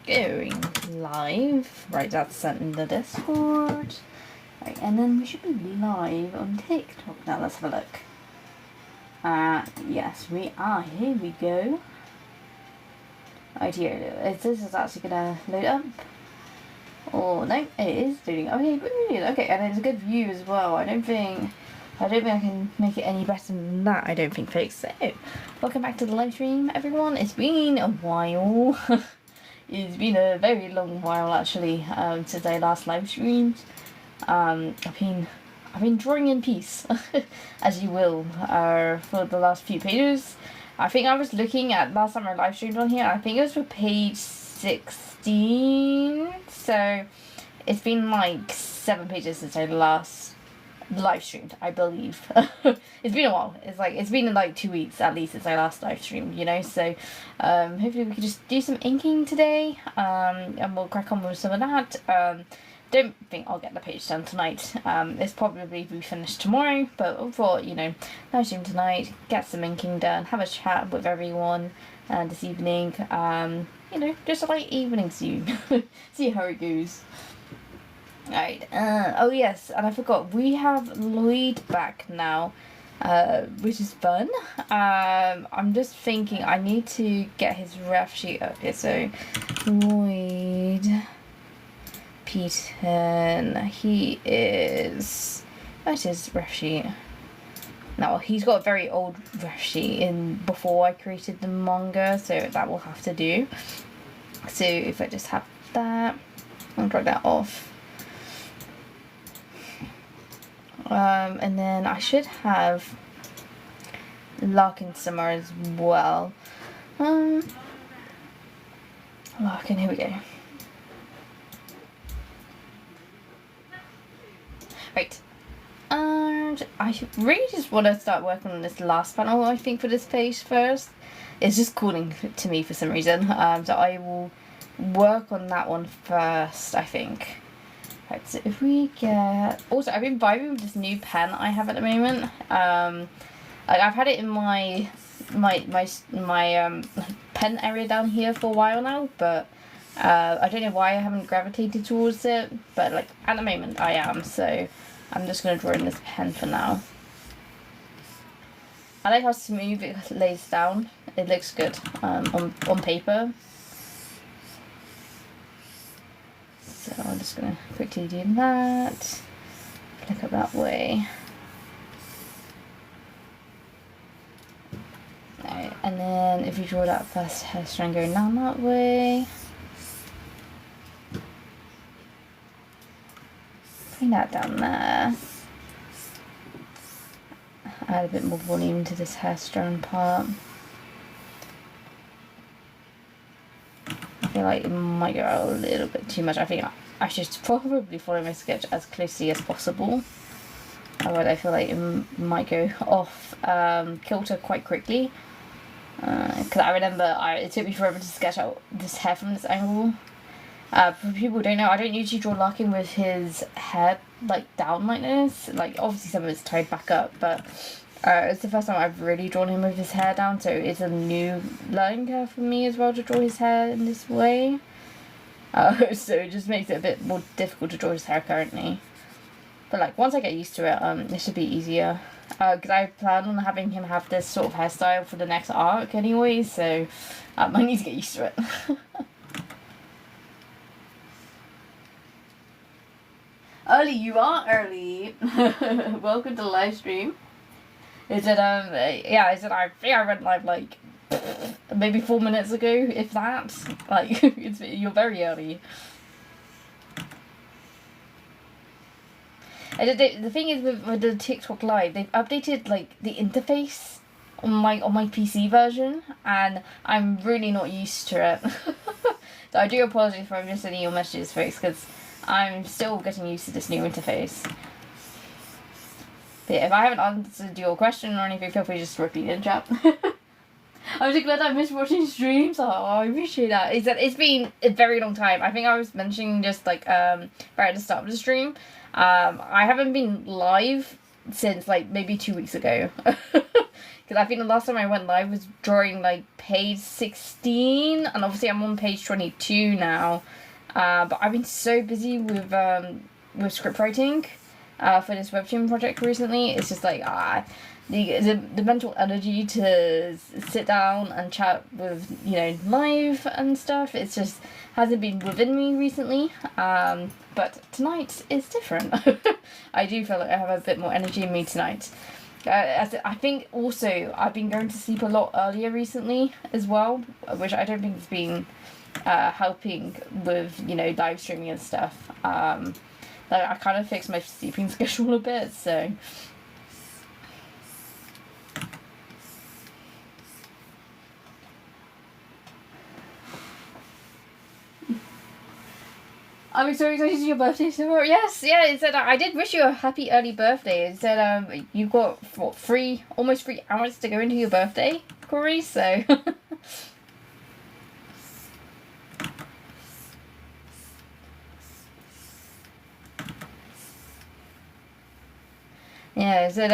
going live. Right, that's sent in the Discord. Right, and then we should be live on TikTok now. Let's have a look. Yes, we are. Here we go. Right here. This is actually gonna load up. Oh no, it is doing. Okay, brilliant. Okay, and it's a good view as well. I don't think I can make it any better than that. I don't think, folks. So, welcome back to the live stream, everyone. It's been a while. It's been a very long while actually since I last live streamed. I've been drawing in peace, as you will, for the last few pages. I think I was looking at last time I live streamed on here. I think it was for page 16. So it's been like 7 pages since I last live streamed, I believe. It's been a while. It's been like 2 weeks at least since I last live streamed, you know. So hopefully we can just do some inking today, and we'll crack on with some of that. Don't think I'll get the page done tonight. It's probably be finished tomorrow, but I thought, you know, live stream tonight, get some inking done, have a chat with everyone this evening. You know, just a light evening soon. See how it goes. Right. Oh yes, and I forgot, we have Lloyd back now, which is fun. I'm just thinking I need to get his ref sheet up here. So Lloyd Peterson, he is, that's his ref sheet. Now he's got a very old ref sheet in before I created the manga, so that will have to do. So if I just have that, I'll drag that off. And then I should have Larkin Summer as well. Larkin, here we go. Right. And I really just want to start working on this last panel, I think, for this page first. It's just calling to me for some reason. So I will work on that one first, I think. Right, so if we get... Also, I've been vibing with this new pen I have at the moment. I've had it in my pen area down here for a while now, but I don't know why I haven't gravitated towards it. But like at the moment, I am. So I'm just gonna draw in this pen for now. I like how smooth it lays down. It looks good on paper. So I'm just going to quickly do that, flick up that way. Right, and then if you draw that first hair strand going down that way, bring that down there. Add a bit more volume to this hair strand part. I feel like it might go out a little bit too much. I think I should probably follow my sketch as closely as possible. Otherwise I feel like it might go off kilter quite quickly. Because I remember it took me forever to sketch out this hair from this angle. For people who don't know, I don't usually draw Larkin with his hair like down like this. Like obviously some of it's tied back up, but it's the first time I've really drawn him with his hair down, so it's a new learning curve for me as well to draw his hair in this way. So it just makes it a bit more difficult to draw his hair currently. But like once I get used to it, it should be easier. Because I plan on having him have this sort of hairstyle for the next arc anyway, so I need to get used to it. Early, you are early. Welcome to the live stream. Is it yeah, is it I think I went live like maybe 4 minutes ago, if that. Like you're very early. And the thing is with the TikTok live, they've updated like the interface on my PC version, and I'm really not used to it. So I do apologize if I'm missing your messages, folks, because I'm still getting used to this new interface. But yeah, if I haven't answered your question or anything, feel free to just repeat in chat. I'm just glad I missed watching streams. Oh, I appreciate that. It's been a very long time. I think I was mentioning just like right at the start of the stream. I haven't been live since like maybe 2 weeks ago. Because I think the last time I went live was drawing like page 16, and obviously I'm on page 22 now. But I've been so busy with script writing for this webtoon project recently. It's just like the mental energy to sit down and chat with, you know, live and stuff. It's just hasn't been within me recently. But tonight is different. I do feel like I have a bit more energy in me tonight. I think also I've been going to sleep a lot earlier recently as well, which I don't think has been helping with, you know, live streaming and stuff. Like I kind of fixed my sleeping schedule a bit, so. I'm so excited to your birthday tomorrow. Yes, yeah, it said I did wish you a happy early birthday. It said you've got almost 3 hours to go into your birthday, Corey, so. Yeah, it's been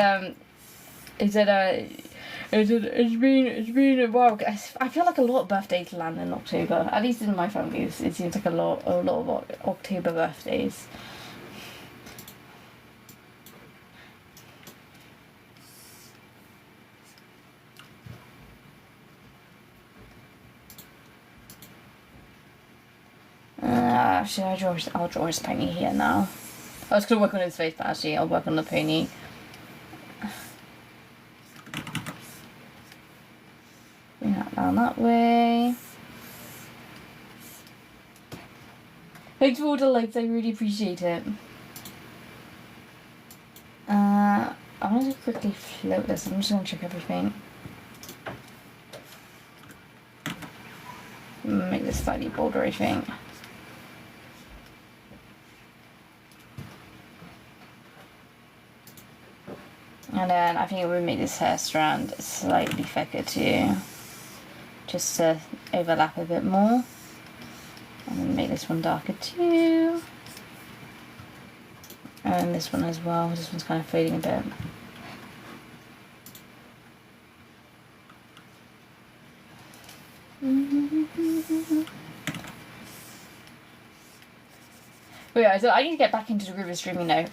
a while. I feel like a lot of birthdays land in October. At least in my family, it seems like a lot of October birthdays. Actually, I'll draw his pony here now. I was gonna work on his face, but actually, I'll work on the pony. Bring that down that way. Thanks for all the likes, I really appreciate it. I'm gonna quickly float this. I'm just gonna check everything. Make this slightly bolder, I think. And then I think it would make this hair strand slightly thicker too, just to overlap a bit more. And then make this one darker too. And this one as well. This one's kind of fading a bit. But yeah, so I need to get back into the groove of streaming now.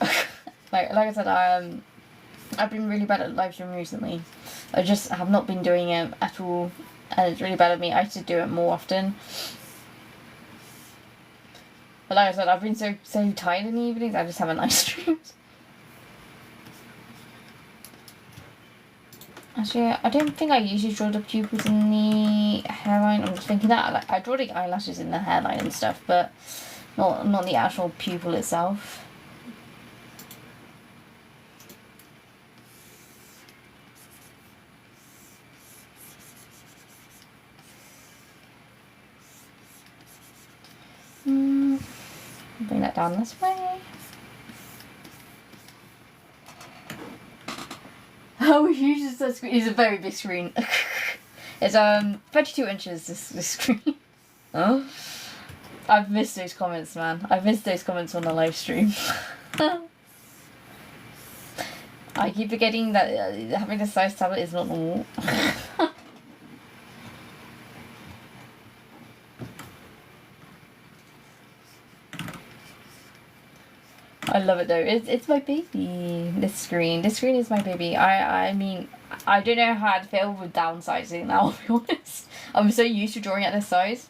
like I said, I've been really bad at live streaming recently. I just have not been doing it at all, and it's really bad at me. I should do it more often. But like I said, I've been so tired in the evenings, I just haven't live streamed. Actually, I don't think I usually draw the pupils in the hairline. I'm just thinking that. Like, I draw the eyelashes in the hairline and stuff, but not the actual pupil itself. Bring that down this way. How huge is that screen? It's a very big screen. It's 32 inches, this screen. Oh, I've missed those comments, man. I've missed those comments on the live stream. I keep forgetting that having this size tablet is not normal. I love it though. It's my baby. This screen is my baby. I mean, I don't know how I'd feel with downsizing now, I'll be honest. I'm so used to drawing at this size.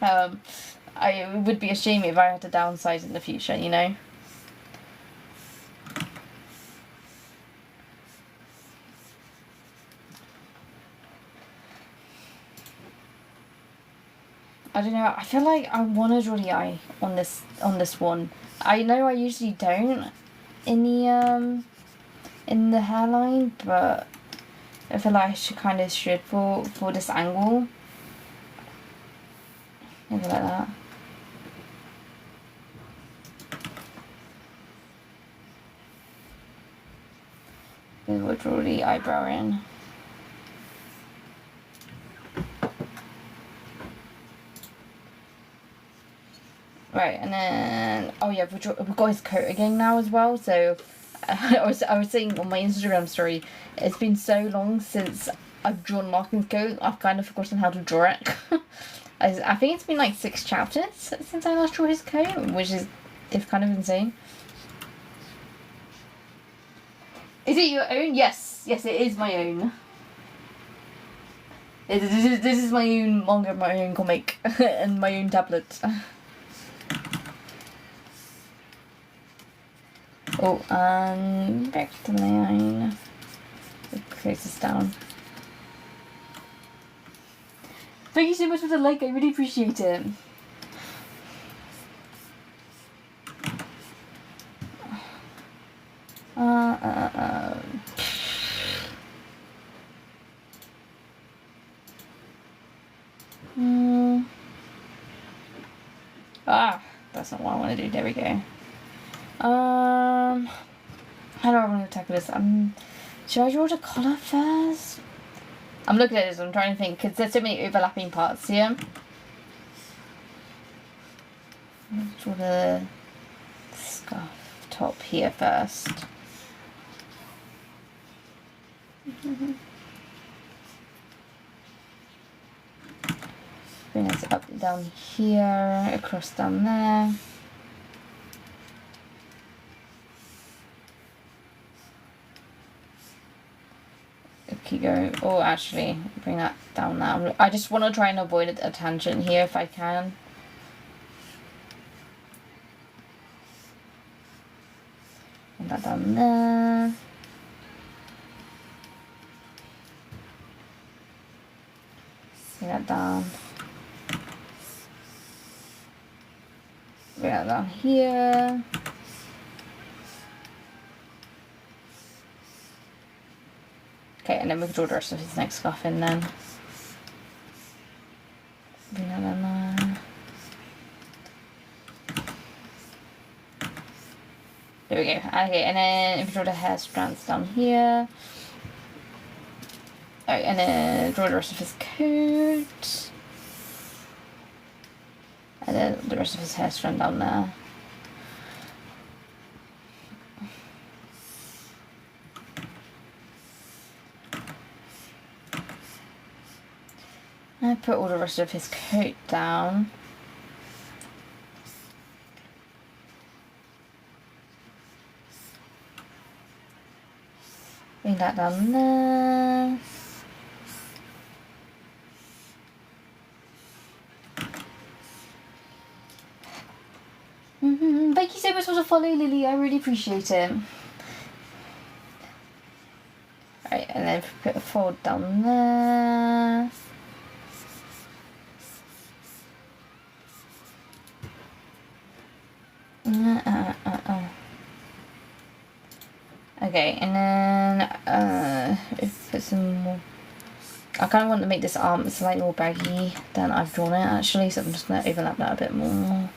It would be a shame if I had to downsize in the future, you know? I don't know, I feel like I want to draw the eye on this one. I know I usually don't in the hairline, but I feel like I should for this angle. Maybe like that. We will draw the eyebrow in. Right, and then, oh yeah, we've got his coat again now as well, so I was saying on my Instagram story, it's been so long since I've drawn Larkin's coat, I've kind of forgotten how to draw it. I think it's been like 6 chapters since I last drew his coat, which is kind of insane. Is it your own? Yes, it is my own. This is my own manga, my own comic, and my own tablet. Oh, and back to the line. Close this down. Thank you so much for the like, I really appreciate it. That's not what I want to do. There we go. How do I want to tackle this? Should I draw the collar first? I'm looking at this, I'm trying to think, because there's so many overlapping parts here. Let's draw the scarf top here first. Bring this up, down here, across down there. Keep going. Oh, actually, bring that down now. I just want to try and avoid a tangent here if I can. Bring that down there. Bring that down. Bring that down here. Okay, and then we can draw the rest of his next scarf in then. Bring that in there. There we go. Okay, and then if we draw the hair strands down here. Alright, and then draw the rest of his coat. And then the rest of his hair strand down there. I put all the rest of his coat down. Bring that down there. Thank you so much for the follow, Lily. I really appreciate it. Right, and then put a fold down there. Okay, and then put some more. I kind of want to make this arm slightly more baggy than I've drawn it actually, so I'm just going to overlap that a bit more.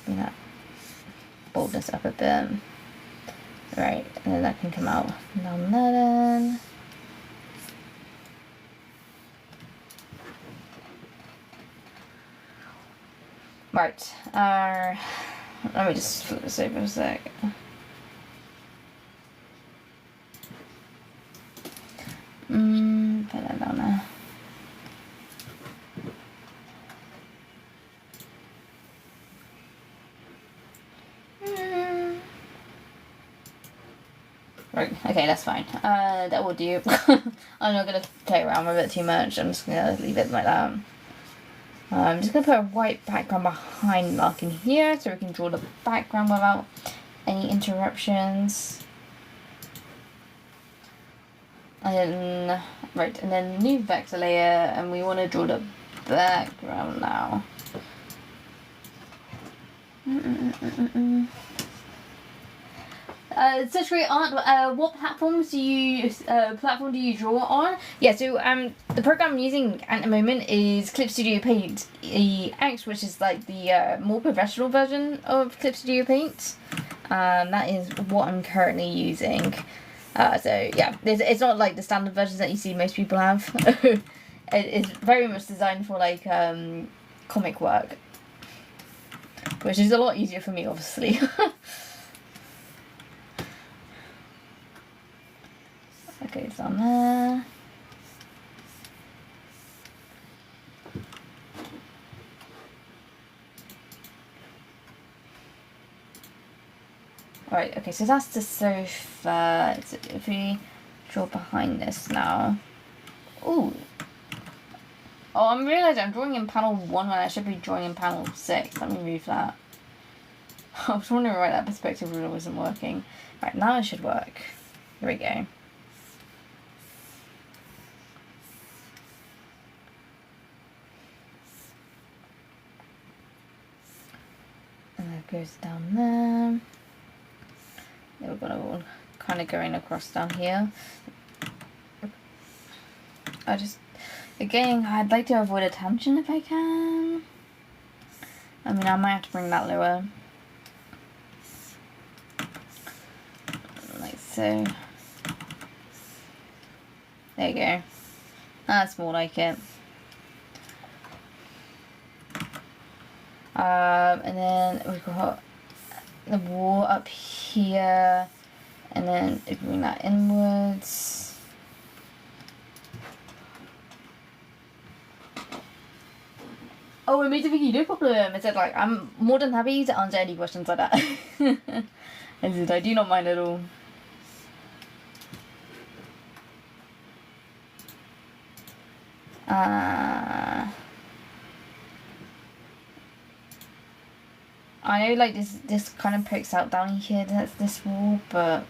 Bring that boldness up a bit. Right, and then that can come out down there then. Right, let me just flip this over a sec. Put that down there. Right, okay, that's fine. That will do. I'm not going to play around with it too much. I'm just going to leave it like that. I'm just going to put a white background behind Larkin here so we can draw the background without any interruptions. And then, right, and then new vector layer, and we want to draw the background now. Such great art. What platform do you draw on? Yeah, so the program I'm using at the moment is Clip Studio Paint EX, which is like the more professional version of Clip Studio Paint. That is what I'm currently using. So yeah, it's not like the standard versions that you see most people have. It's very much designed for like comic work. which is a lot easier for me, obviously. Okay, it's on there. Right, okay, so that's the sofa. So if we draw behind this now. Ooh. Oh, I'm realising I'm drawing in panel 1 when I should be drawing in panel 6. Let me move that. I was wondering why that perspective ruler wasn't working. Right, now it should work. Here we go. And it goes down there. We're gonna kind of going across down here. Again, I'd like to avoid a tangent if I can. I mean, I might have to bring that lower. Like so. There you go. That's more like it. And then we've got the wall up here. And then bring that inwards. Oh, it made a biggie, no problem. It said, like, I'm more than happy to answer any questions like that. I said, I do not mind at all. I know, like, this kind of pokes out down here, that's this wall, but...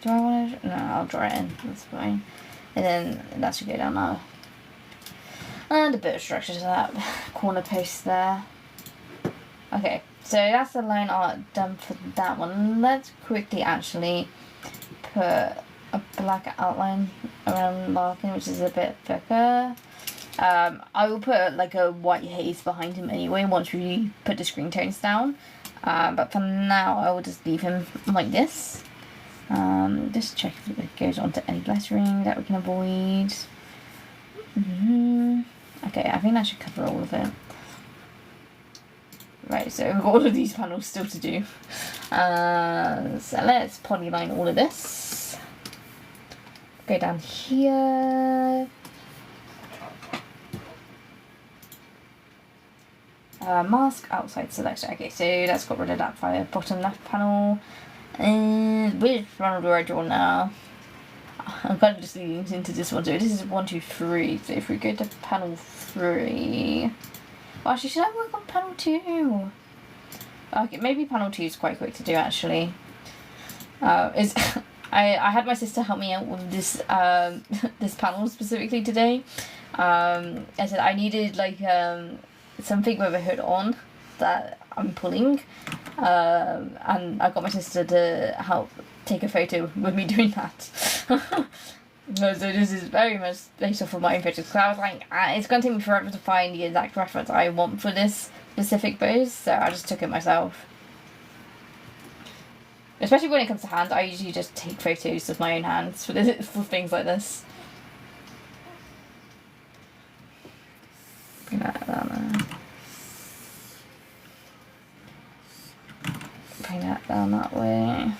Do I want to... No, I'll draw it in, that's fine. And then that should go down now. And a bit of structure to that corner post there. Okay, so that's the line art done for that one. Let's quickly actually put a black outline around Larkin, which is a bit thicker. I will put like a white haze behind him anyway once we put the screen tones down. But for now, I will just leave him like this. Just check if it goes onto any lettering that we can avoid. Okay, I think that should cover all of it. Right, so we've got all of these panels still to do. So let's polyline all of this. Go down here. Mask outside selection. Okay, so let's get rid of that via bottom left panel. And which panel do I draw now? I'm kind of just leading into this one. So this is 1, 2, 3. So if we go to panel 3, well, actually, should I work on panel 2? Okay, maybe panel 2 is quite quick to do actually. I had my sister help me out with this this panel specifically today. I said I needed like something with a hood on that I'm pulling, and I got my sister to help take a photo with me doing that. No, so this is very much based off of my own pictures, because I was like, it's going to take me forever to find the exact reference I want for this specific pose, so I just took it myself. Especially when it comes to hands, I usually just take photos of my own hands for things like this. Bring that down there. Bring that down that way.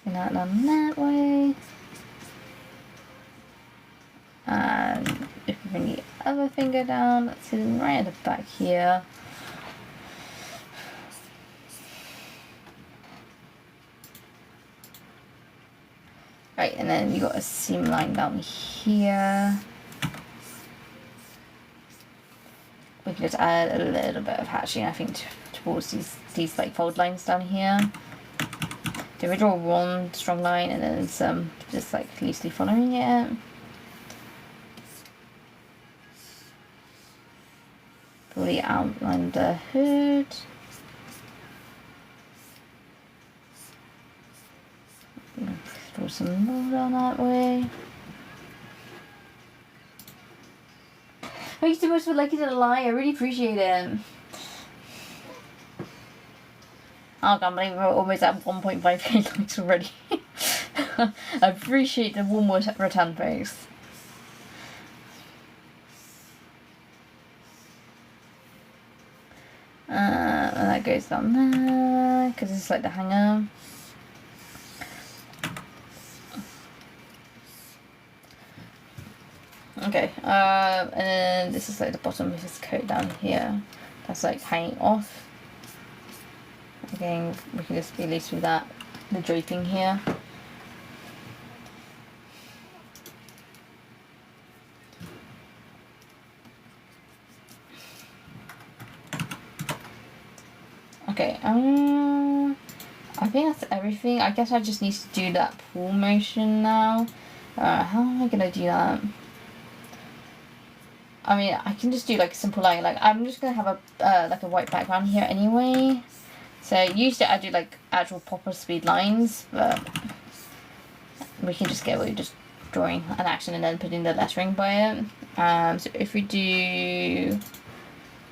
Bring that down that way. And if we bring the other finger down, that's sitting right at the back here. Right, and then you got a seam line down here. We can just add a little bit of hatching, I think, towards these like fold lines down here. So we draw one strong line and then some just like loosely following it. Probably outline the hood. Draw some more down that way. Thank you so much for liking it a lie. I really appreciate it. I can't believe we're almost at 1.5k likes already. I appreciate the warm return face. that goes down there because it's like the hanger. Okay, and then this is like the bottom of his coat down here. That's like hanging off. Again, we can just release with that, the draping here. Okay, I think that's everything. I guess I just need to do that pull motion now. How am I gonna do that? I mean, I can just do like a simple line. Like, I'm just gonna have a like a white background here anyway. So usually I do like actual proper speed lines, but we can just get away with just drawing an action and then putting the lettering by it. So if we do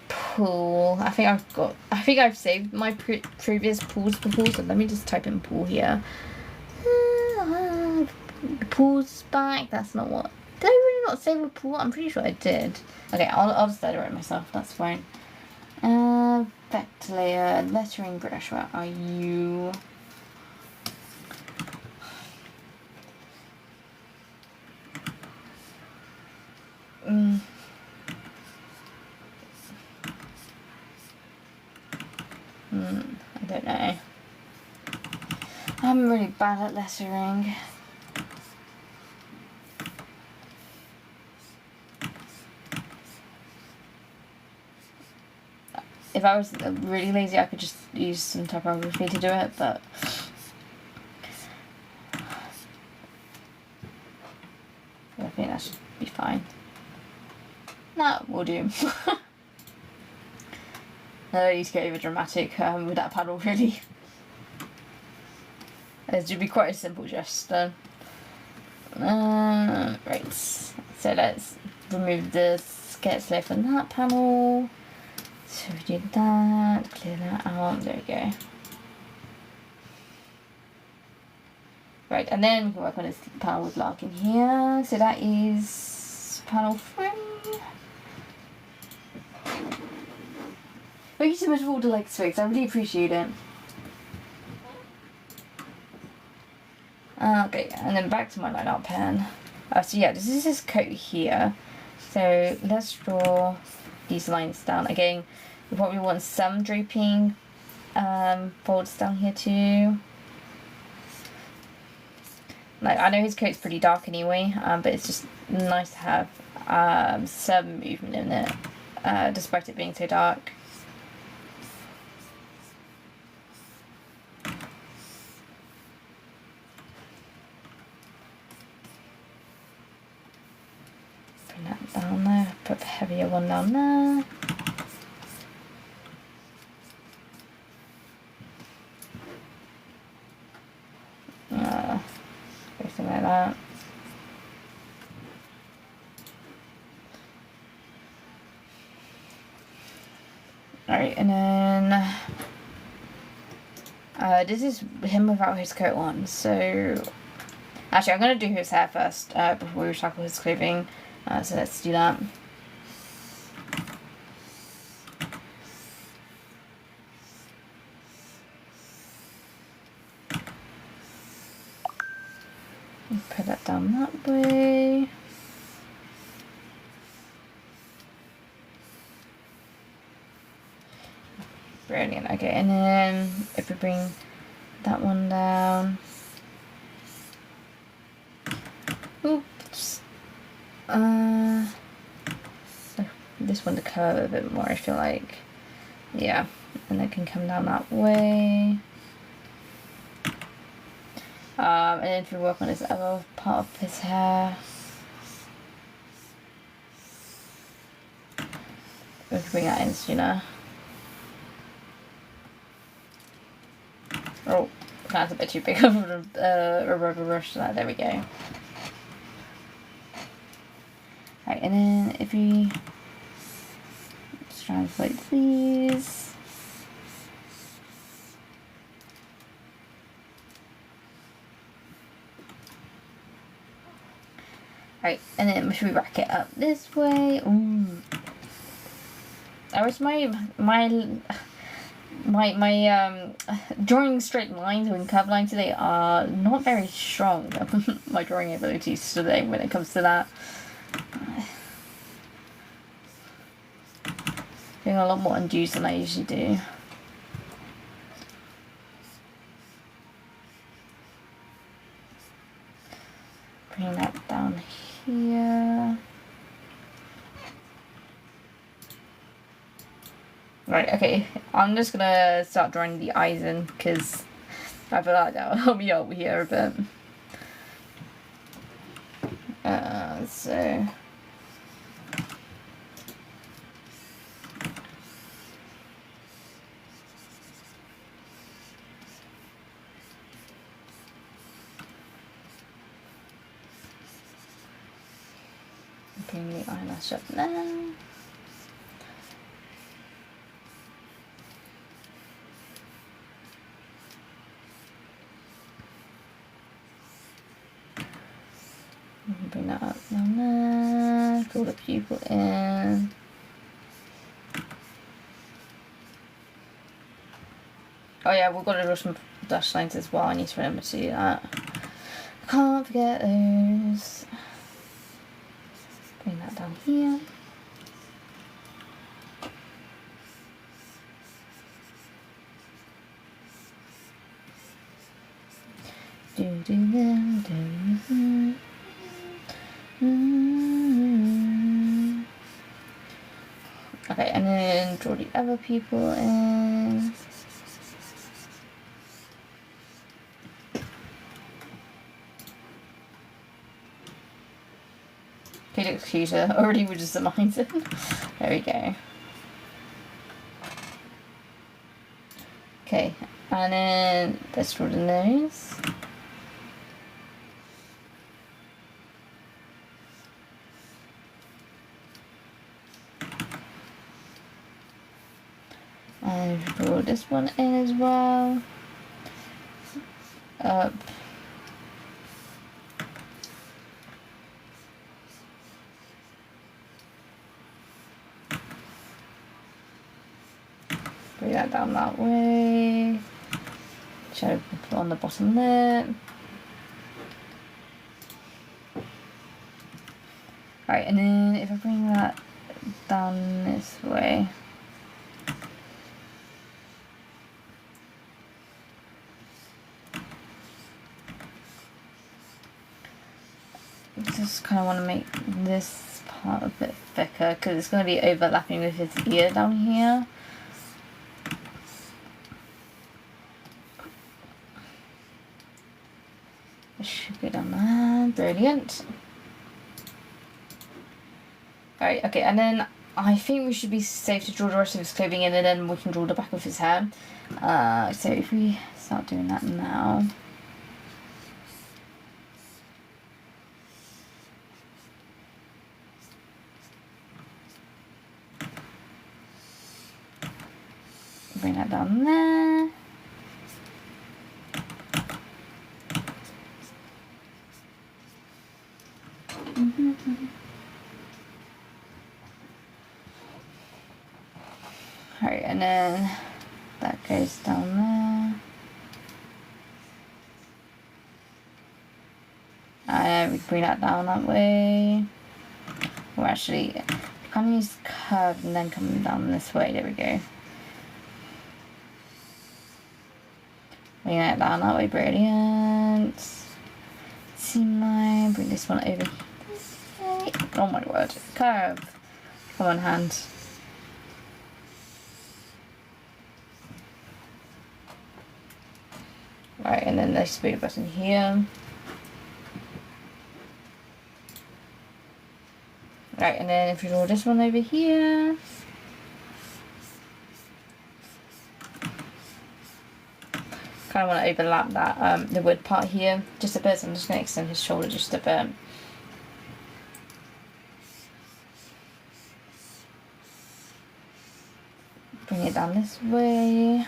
pool, I think I've saved my previous pools before. So let me just type in pool here. Pool's back. That's not what. Did I really not save a pool? I'm pretty sure I did. Okay, I'll just edit it myself. That's fine. Vector layer, lettering brush. Where are you? I don't know. I'm really bad at lettering. If I was really lazy, I could just use some typography to do it, but I think that should be fine. Nah, we'll do. I don't need to get over dramatic with that panel, really. It should be quite a simple gesture. Right, so let's remove the sketch layer from that panel. So we do that, clear that out, there we go. Right, and then we can work on this panel with Larkin here. So that is panel 3. Thank you so much for all the likes, folks. I really appreciate it. Okay, and then back to my line art pen. So yeah, this is his coat here. So let's draw these lines down. Again, we probably want some draping folds down here too. Like, I know his coat's pretty dark anyway, but it's just nice to have some movement in it, despite it being so dark. Bring that down there, put the heavier one down there. Something like that. Alright, and then this is him without his coat on. So actually, I'm going to do his hair first before we tackle his clothing. So let's do that. Put that down that way. Brilliant. Okay, and then if we bring that one down. Oops. So this one to curve a bit more, I feel like. Yeah, and it can come down that way. And then if we work on this other part of his hair, we can bring that in sooner. Oh, that's a bit too big of a rubber brush. So there we go. Right, and then if we just translate these. Right, and then should we rack it up this way? Ooh. I wish my my drawing straight lines and curved lines today are not very strong. My drawing abilities today when it comes to that. Doing a lot more undos than I usually do. Bring that down here. Right, okay, I'm just gonna start drawing the eyes in because I feel like that'll help me out here a bit. So bring the eyelash up there. Bring that up down there, draw the pupil in. Oh yeah, we've got to draw some dash lines as well. I need to remember to do that. I can't forget those. Bring that down here. Okay, and then draw the other people in. He looks cuter already with just the lines in. There we go. Okay, and then let's draw the nose. And draw this one in as well. Up. Bring that down that way. Shadow on the bottom there. Right, and then if I bring that down this way. Just kind of want to make this part a bit thicker because it's going to be overlapping with his ear down here. It should go down there. Brilliant. Alright, okay, and then I think we should be safe to draw the rest of his clothing in and then we can draw the back of his hair. So if we start doing that now. Bring that down there. Alright, and then that goes down there. And we bring that down that way. Or actually, we kind of use curve and then come down this way. There we go. Bring that down that way, brilliant. Seam line, bring this one over this way. Oh my word, curve. Come on, hand. Right, and then there's the button here. Right, and then if you draw this one over here. Kind of want to overlap that the wood part here just a bit, so I'm just going to extend his shoulder just a bit. Bring it down this way.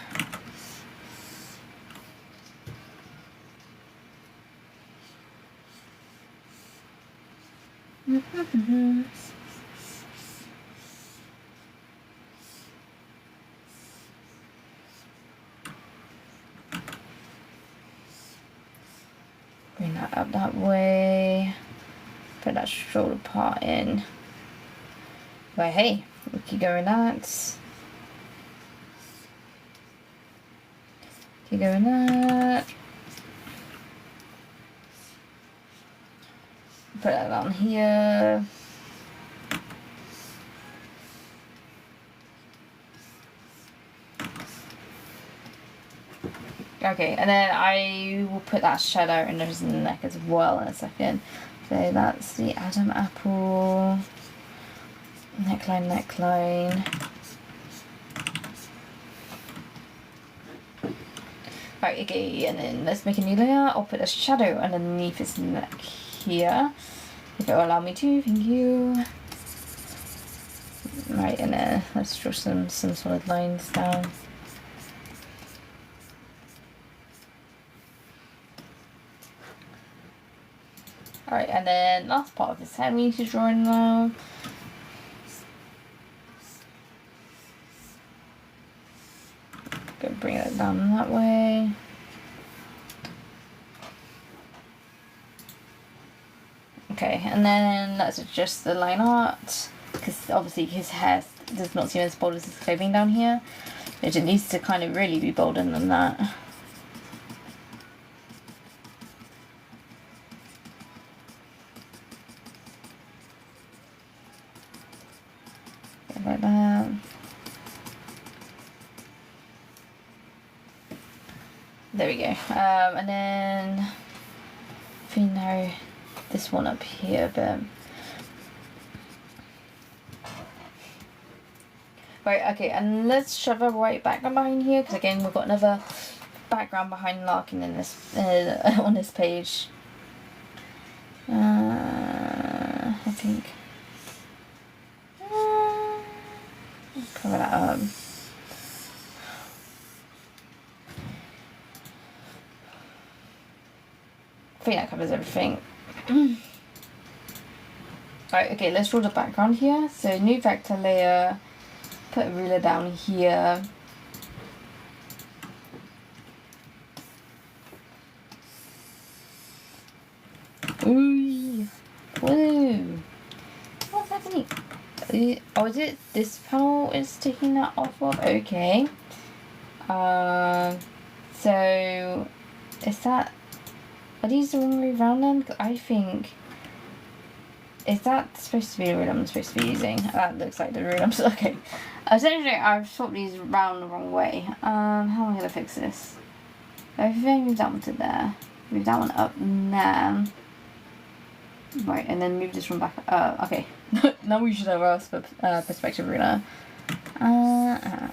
way. Put that shoulder part in. But hey, we keep going that. Keep going that. Put that on here. Okay, and then I will put that shadow under his neck as well in a second. So that's the Adam Apple neckline. Right, okay, and then let's make a new layer. I'll put a shadow underneath his neck here, if it will allow me to, thank you. Right, and then let's draw some solid lines down. Alright, and then last part of his head we need to draw in now. Go bring it down that way. Okay, and then let's adjust the line art, because obviously his hair does not seem as bold as his clothing down here. It needs to kind of really be bolder than that. Like that. There we go. And then if we narrow this one up here a bit. Right, okay, and let's shove a white background behind here, because again we've got another background behind Larkin in this on this page. I think. Cover that up. I think that covers everything. Right, okay, let's draw the background here. So new vector layer, put a ruler down here. Ooh. Woo. What's happening? Oh, is it this panel is taking that off of? Okay. So is that, are these the wrong way around then? I think, is that supposed to be the rule I'm supposed to be using? That looks like the rule I'm supposed to, okay. Essentially I've swapped these around the wrong way. How am I gonna fix this? I think move that one to there. Move that one up there. Right, and then move this one back. Okay. Now we should have our perspective ruler. Alright,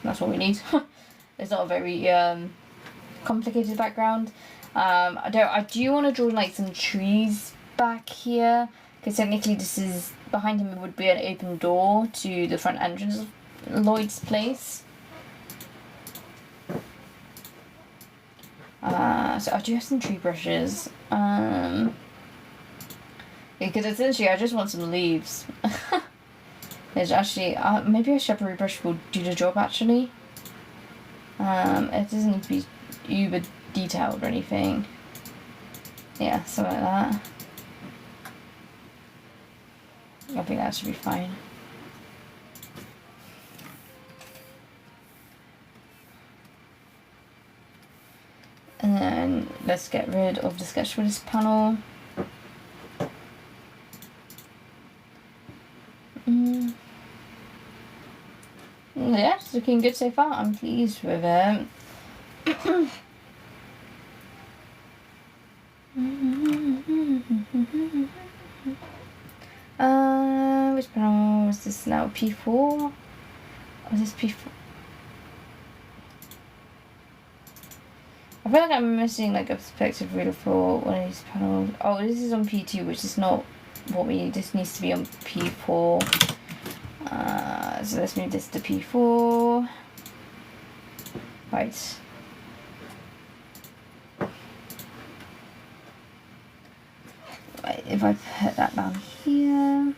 that's what we need. It's not a very complicated background. I do want to draw like some trees back here, because technically this is, behind him it would be an open door to the front entrance of Lloyd's place. So I do have some tree brushes. Because essentially I just want some leaves. It's actually, maybe a shepherd brush will do the job actually. It doesn't need to be uber detailed or anything. Yeah, something like that. I think that should be fine. And then let's get rid of the sketch with this panel. Yeah, it's looking good so far. I'm pleased with it. Which panel was this now? P4? Was this P4? I feel like I'm missing like a perspective ruler for one of these panels. Oh, this is on P2, which is not what we need. This needs to be on P4. So let's move this to P4. Right. Right, if I put that down here.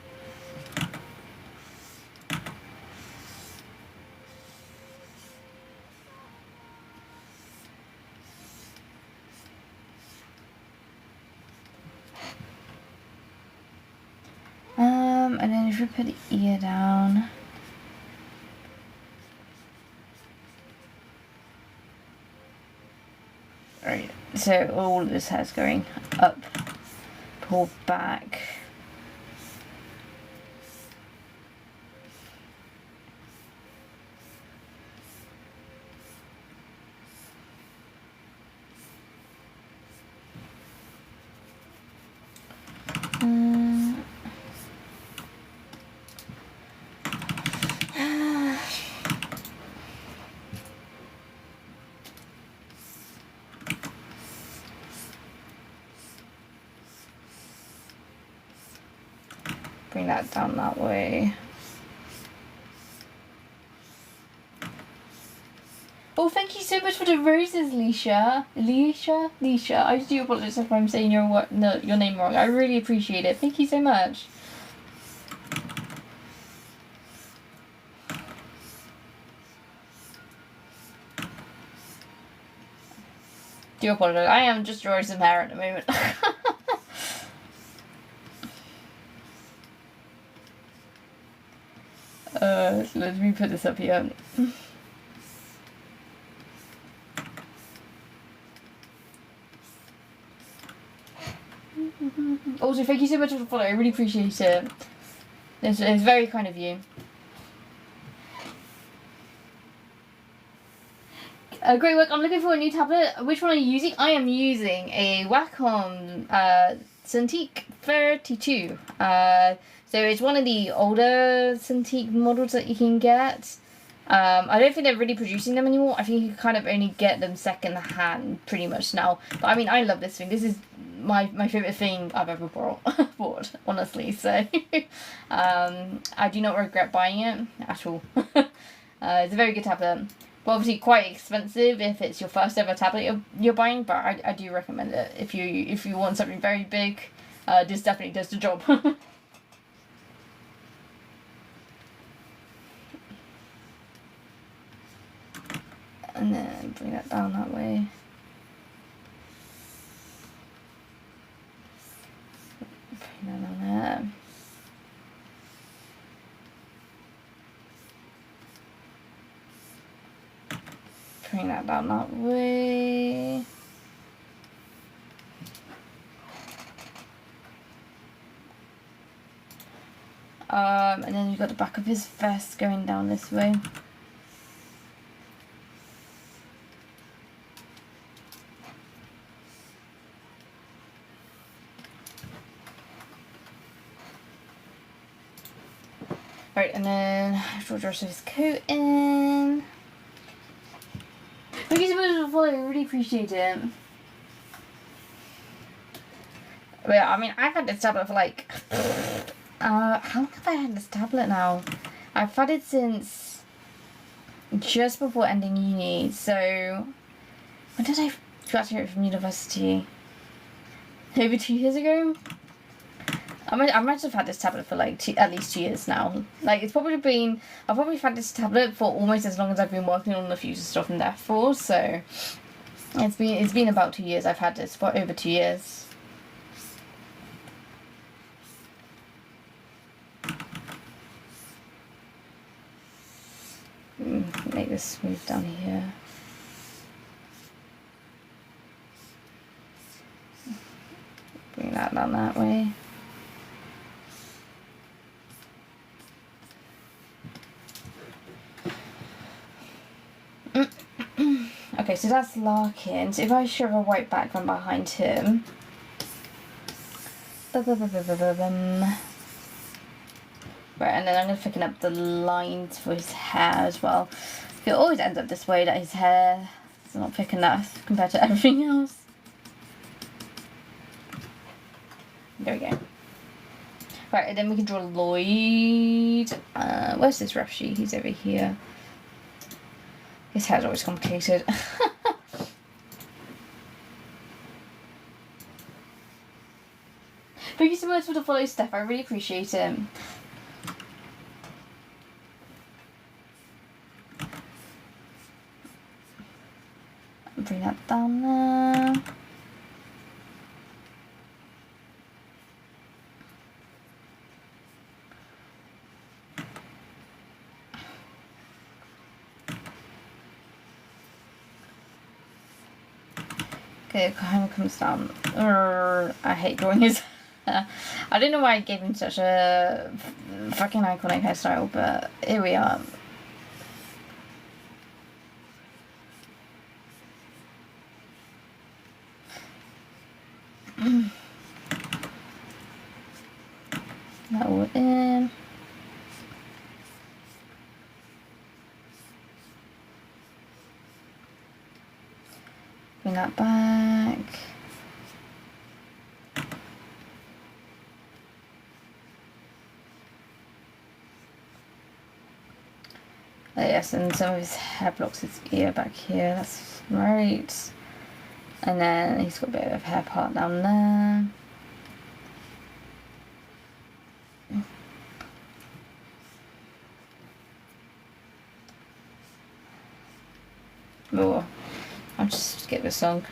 And then if we put the ear down. Right, so all of this hair's going up, pulled back. Bring that down that way. Oh, thank you so much for the roses, Leisha. Leisha. I do apologize if I'm saying your name wrong. I really appreciate it. Thank you so much. Do apologize. I am just drawing some hair at the moment. Let me put this up here. Also, thank you so much for the follow. I really appreciate it. It's very kind of you. Great work. I'm looking for a new tablet. Which one are you using? I am using a Wacom Cintiq 32. So it's one of the older Cintiq models that you can get. I don't think they're really producing them anymore. I think you kind of only get them second hand pretty much now. But I mean, I love this thing. This is my favourite thing I've ever bought, honestly. So I do not regret buying it at all. It's a very good tablet. But obviously quite expensive if it's your first ever tablet you're buying. But I do recommend it if you want something very big. This definitely does the job. And then bring that down that way. Bring that on there. Bring that down that way. And then you've got the back of his vest going down this way. Right, and then draw his coat in. Thank you so much for the follow, I really appreciate it. But yeah, I mean, I've had this tablet for like, how long have I had this tablet now? I've had it since just before ending uni, so when did I graduate from university? Over 2 years ago? I might have had this tablet for like at least 2 years now. Like I've probably had this tablet for almost as long as I've been working on the future stuff in Death Force. So it's been about 2 years. I've had this for over 2 years. Make this smooth down here. Bring that down that way. Okay, so that's Larkin. So if I show a white background behind him. Right, and then I'm going to thicken up the lines for his hair as well. It always ends up this way, that his hair is not thick enough compared to everything else. There we go. Right, and then we can draw Lloyd. Where's this rough sheet? He's over here. His hair's always complicated. Thank you so much for the follow, Steph. I really appreciate it. Bring that down there. Okay, it kind of comes down. I hate drawing his hair. I don't know why I gave him such a fucking iconic hairstyle, but here we are. That all in. Bring that back. Oh, yes, and some of his hair blocks his ear back here. That's right. And then he's got a bit of hair part down there. Oh, I'll just skip the song.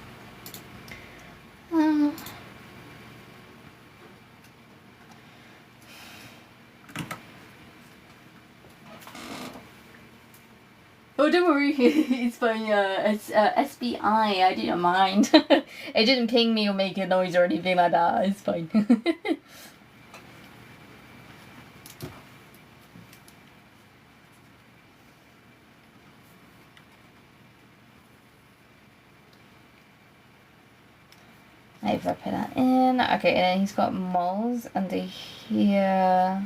Oh, don't worry, it's fine. It's SBI. I didn't mind. It didn't ping me or make a noise or anything like that. It's fine. If I put that in, okay, and then he's got moles under here.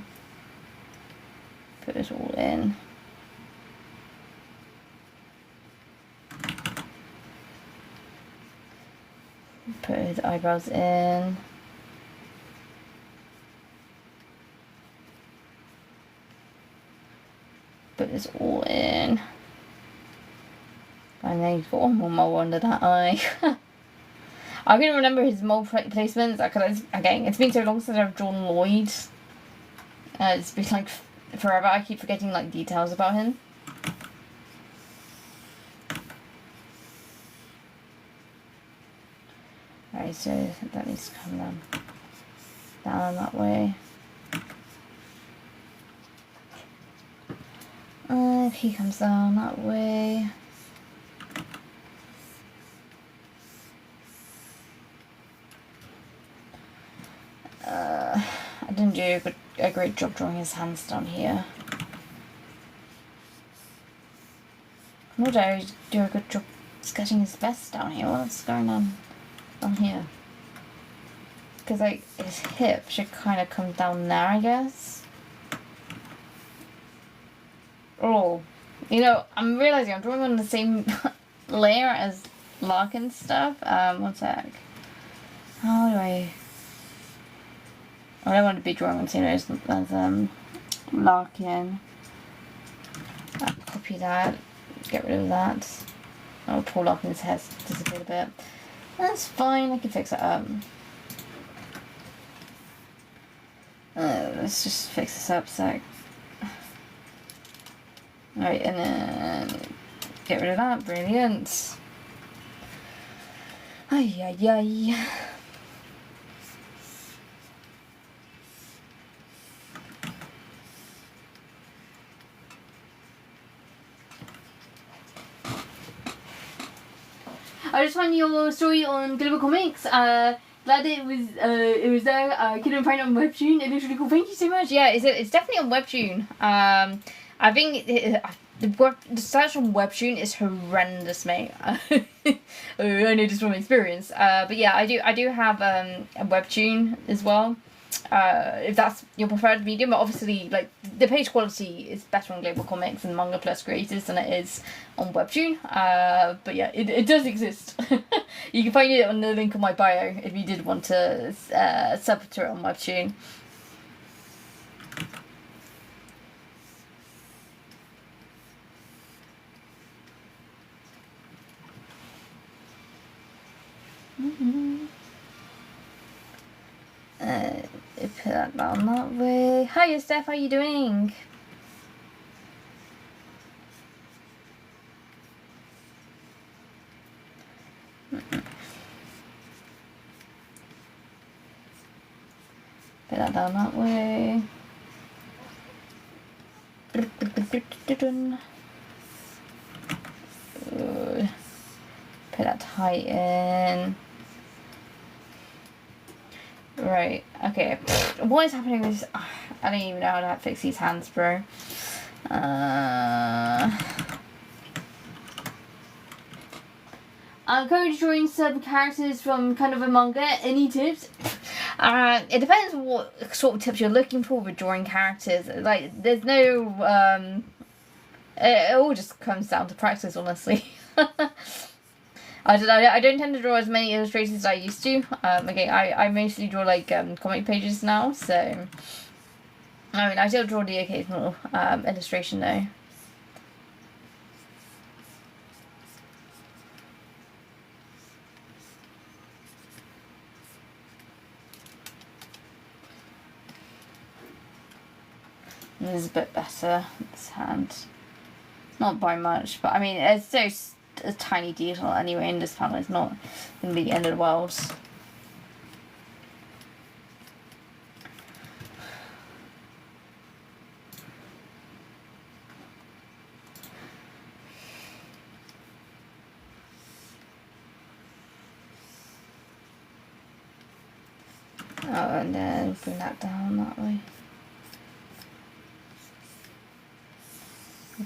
Put it all in. Put his eyebrows in. Put this all in. And then he's got one more mole under that eye. I can remember his mole placements. Again, it's been so long since I've drawn Lloyd. It's been like forever. I keep forgetting like details about him. Alright, so that needs to come down that way. If he comes down that way. I didn't do a great job drawing his hands down here. Nor did I do a good job sketching his vest down here. What's going on here? Because like his hip should kind of come down there, I guess. Oh, you know, I'm realizing I'm drawing on the same layer as Larkin's stuff. One sec. How do I don't want to be drawing on the same layer as Larkin. Copy that. Get rid of that. Oh, Paul Larkin's hair's disappeared a bit. That's fine, I can fix it up. Let's just fix this up a sec. Alright, and then get rid of that. Brilliant. Ay, ay, ay. I just found your story on Global Comics. Glad it was there. I couldn't find it on Webtoon. It looks really cool. Thank you so much. Yeah, it's definitely on Webtoon. I think the search on Webtoon is horrendous, mate. I know this from experience. But yeah, I do have a Webtoon as well. If that's your preferred medium, but obviously like the page quality is better on Global Comics and Manga Plus Creators than it is on Webtoon. But yeah, it does exist. You can find it on the link in my bio if you did want to sub to it on Webtoon. put that down that way. Hiya Steph, how you doing? Put that down that way. Put that tight in. Right, okay. What is happening with this? I don't even know how to fix these hands, bro. I'm currently drawing some characters from kind of a manga. Any tips? It depends what sort of tips you're looking for with drawing characters. Like, there's no, it all just comes down to practice, honestly. I don't tend to draw as many illustrations as I used to. Okay, I mostly draw like comic pages now, so I mean I still draw the occasional illustration though. And this is a bit better, this hand. Not by much, but I mean it's so a tiny detail anyway in this panel. It's not going to be the end of the world. Oh, and then bring that down that way.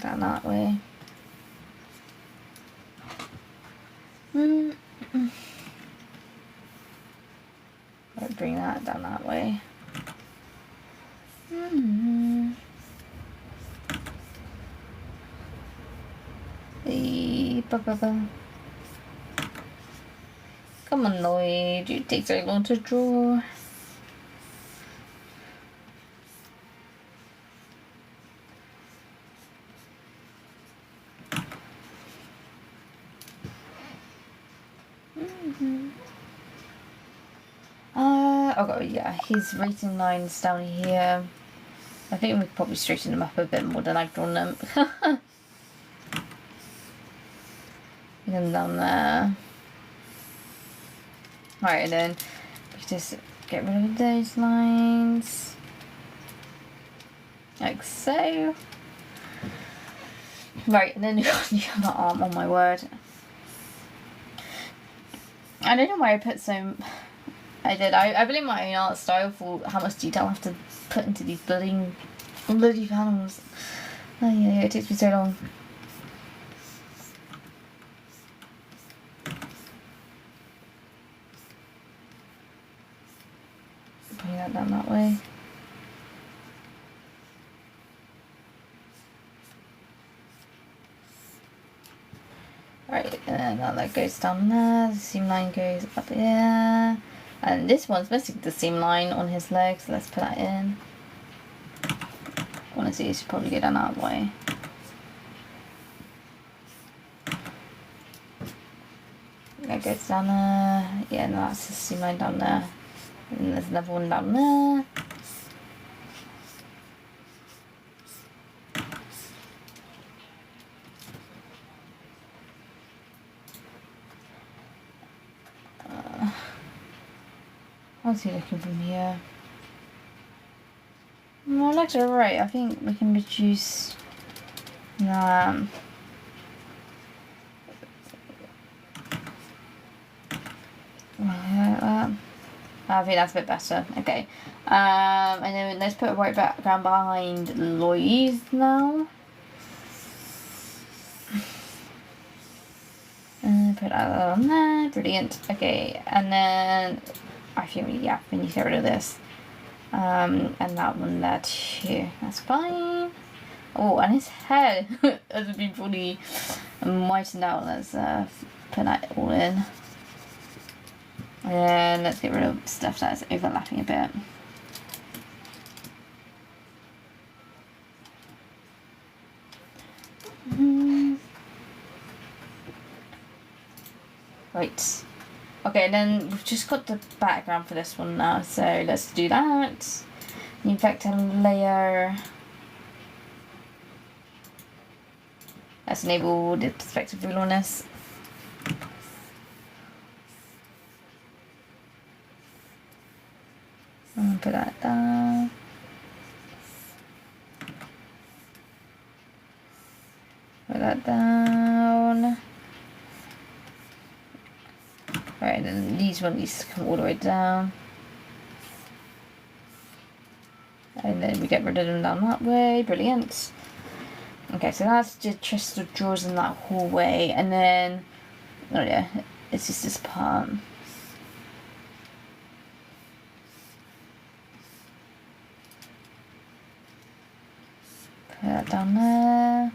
Down that way. Right, bring that down that way. Come on, Lloyd. You take so long to draw. Oh yeah, his rating lines down here. I think we could probably straighten them up a bit more than I've drawn them. Put them down there. Right, and then we just get rid of those lines. Like so. Right, and then you got the other arm, oh my word. I don't know why I put so... I blame my own art style for how much detail I have to put into these bloody panels. Oh yeah, it takes me so long. Bring that down that way. Right, and then that goes down there, the seam line goes up there. And this one's missing the seam line on his leg, so let's put that in. Honestly, it should probably go down that way. That goes down there. Yeah, no, that's the seam line down there. And there's another one down there. How's he looking from here? My legs are right. I think we can reduce. I think that's a bit better. Okay. And then let's put a white background behind Lloyd now. And put that on there. Brilliant. Okay. And then I think we need to get rid of this. And that one there too. That's fine. Oh, and his head has been fully whitened out. Let's put that all in. And let's get rid of stuff that's overlapping a bit. Right. Okay, and then we've just got the background for this one now, so let's do that. New vector layer. Let's enable the perspective rule on this. And put that down. Put that down. Alright, then these one needs to come all the way down. And then we get rid of them down that way. Brilliant. Okay, so that's just chest of drawers in that hallway. And then, oh yeah, it's just this part. Put that down there.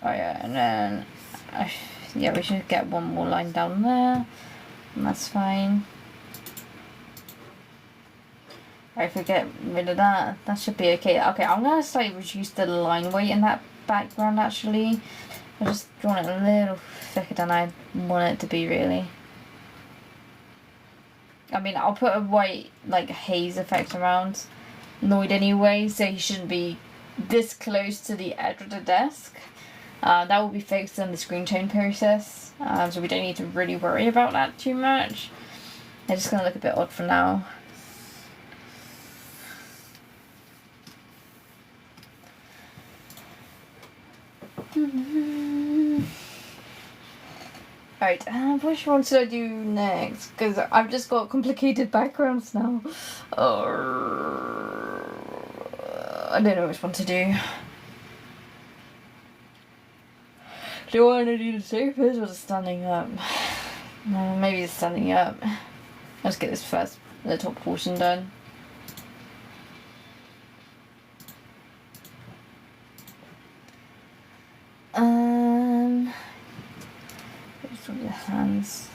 Oh yeah, and then, yeah, we should get one more line down there. And that's fine. Right, if we get rid of that, that should be okay. Okay, I'm going to slightly reduce the line weight in that background actually. I'm just drawing it a little thicker than I want it to be really. I mean, I'll put a white, like, haze effect around Lloyd anyway, so he shouldn't be this close to the edge of the desk. That will be fixed in the screen tone process, so we don't need to really worry about that too much. It's just going to look a bit odd for now. Right, which one should I do next? Because I've just got complicated backgrounds now. I don't know which one to do. Do I want to do the sofas or the standing up? Maybe the standing up. Let's get this first, the top portion done. From the hands.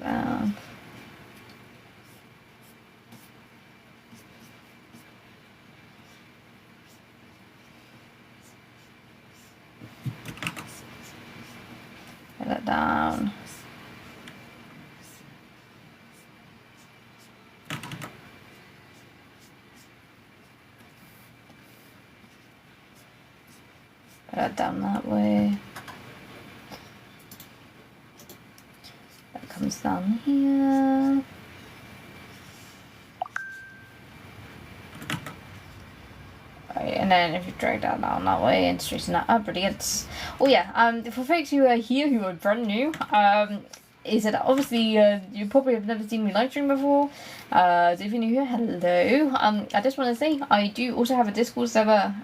Down. Put that down. Put that down that way. That comes down here. Right, and then if you drag that down that way and straighten that up, brilliant. Oh yeah, for folks who are here who are brand new, is that obviously you probably have never seen me live stream before. So if you're new here, hello. I just want to say I do also have a Discord server.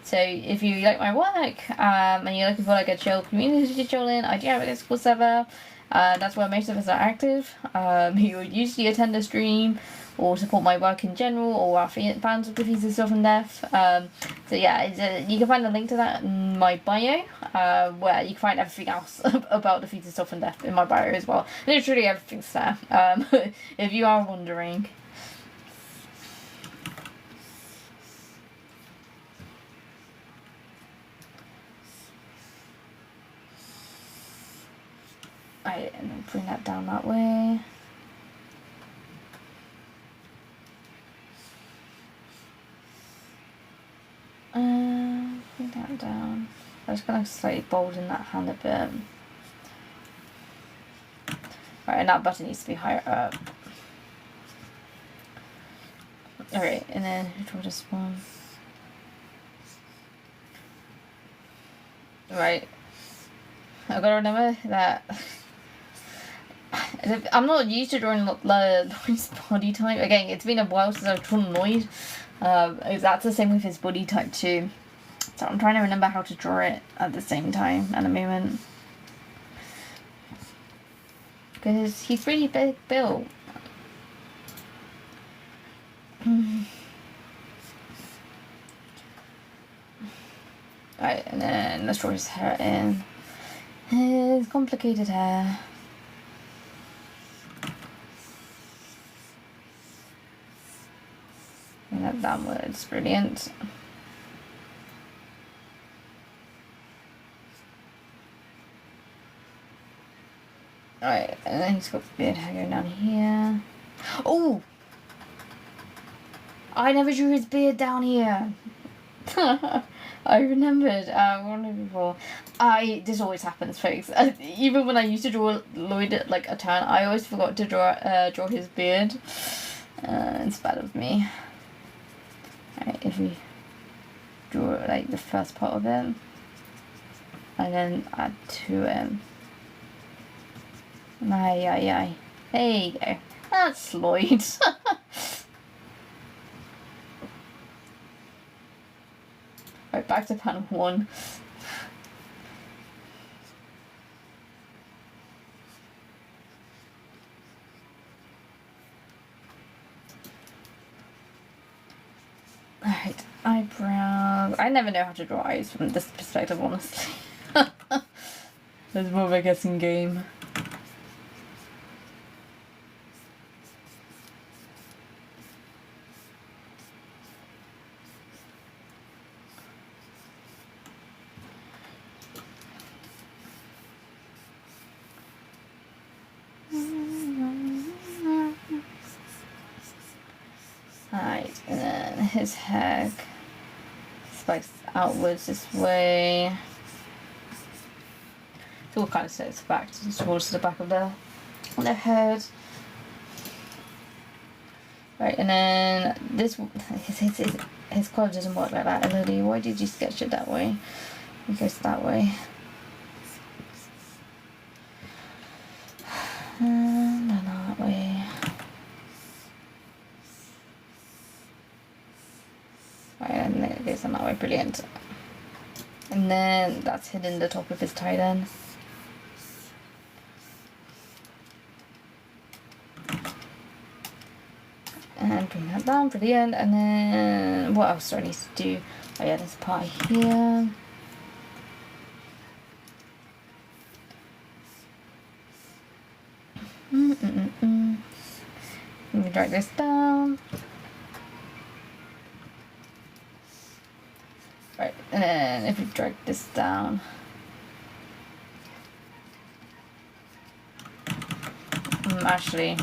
So if you like my work and you're looking for like a chill community to chill in, I do have a Discord server. That's where most of us are active. You would usually attend a stream or support my work in general, or are fans of the Thieves of Stuff and Death. So yeah, you can find a link to that in my bio, where you can find everything else about the Thieves of Stuff and Death in my bio as well. Literally everything's there, if you are wondering. Right, and then bring that down that way. Bring that down. I'm just going to slightly bolden that hand a bit. Right, and that button needs to be higher up. Alright, and then draw this one. Right. I've got to remember that I'm not used to drawing Lloyd's body type. Again, it's been a while since I've drawn Lloyd. That's the same with his body type too. So I'm trying to remember how to draw it at the same time at the moment. Because he's really big built. Right, and then let's draw his hair in. His complicated hair. downwards. Brilliant. Alright, and then he's got beard hair going down here. Oh! I never drew his beard down here. I remembered one of before. This always happens, folks. Even when I used to draw Lloyd like a turn, I always forgot to draw his beard. It's bad of me. Alright, if we draw like the first part of it, and then add to him. Aye. There you go. That's Lloyd. Right, back to panel 1. Alright, eyebrows. I never know how to draw eyes from this perspective, honestly. It's more of a guessing game. Alright, and then his hair spikes outwards this way. It all kind of sits back towards the back of the head. Right, and then this his collar doesn't work like that. Elodie, why did you sketch it that way? It goes that way. And then that way. Right, and then it goes on that way. Brilliant. And then that's hidden the top of his tie then. And bring that down, brilliant. And then what else do I need to do? Oh yeah, there's a part here. Let me drag this down. Right, and then if we drag this down, actually,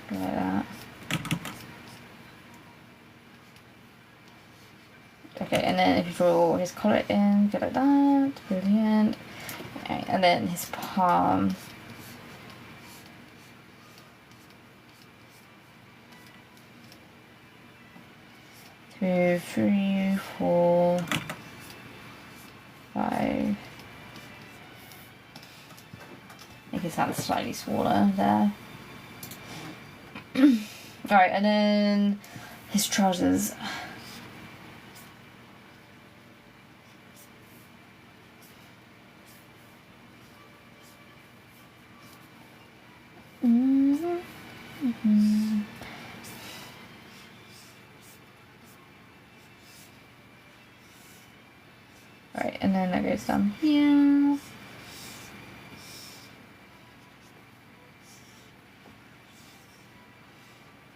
go like that. Okay, and then if you draw his collar in, go like that, brilliant. Okay, and then his palm. 2, 3, 4, 5. Make his hand slightly smaller there. Alright, and then his trousers. Right, and then that goes down here.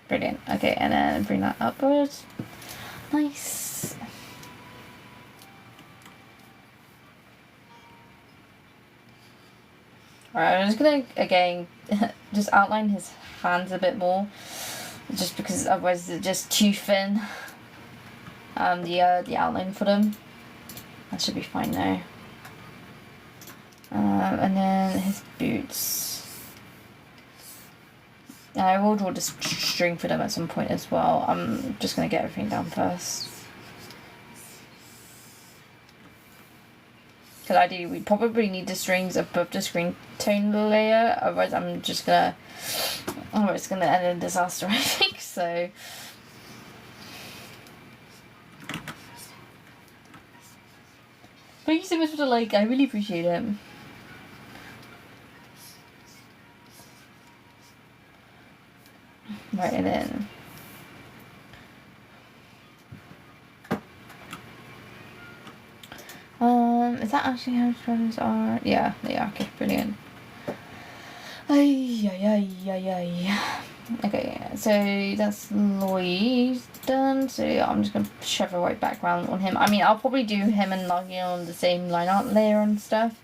Brilliant. Okay, and then bring that upwards. Nice. Alright, I'm just gonna again just outline his hands a bit more, just because otherwise they're just too thin. The outline for them. That should be fine now. And then his boots. And I will draw the string for them at some point as well. I'm just going to get everything down first. Because ideally we probably need the strings above the screen tone layer. Otherwise I'm just going to... it's going to end in disaster, I think. So... Thank you so much for the like, I really appreciate it. Right, and then... is that actually how strategies are? Yeah, they are. Okay, brilliant. Ay. Okay, so that's Lloyd done. So I'm just gonna shove a white background on him. I mean, I'll probably do him and Nagi on the same line art layer and stuff.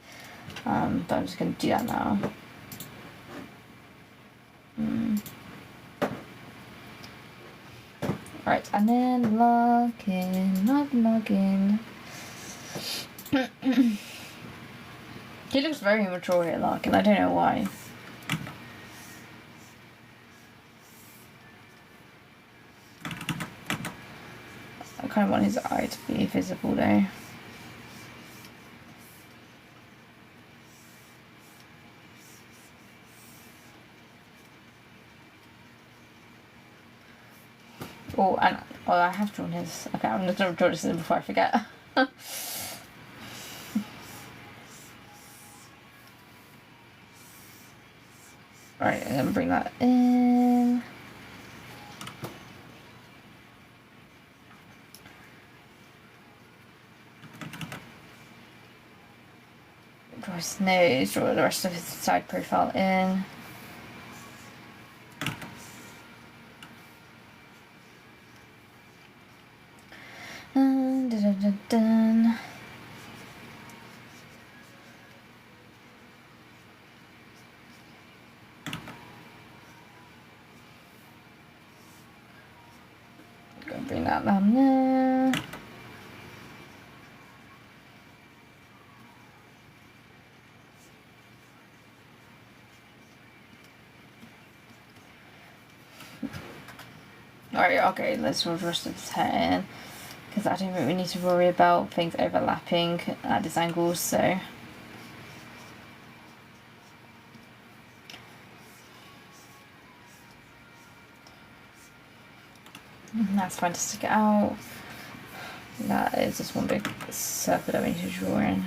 But I'm just gonna do that now. Right, and then log in. He looks very mature here, Larkin. I don't know why. I kind of want his eye to be visible though. Oh, and I have drawn his. Okay, I'm just gonna draw this in before I forget. Right, I'm gonna bring that in. Draw his nose, draw the rest of his side profile in. Dun. Go bring that down there. Alright, okay, let's draw the rest of his hair in. Because I don't really need to worry about things overlapping at this angle, so. That's fine to stick it out. That is just one big circle that we need to draw in.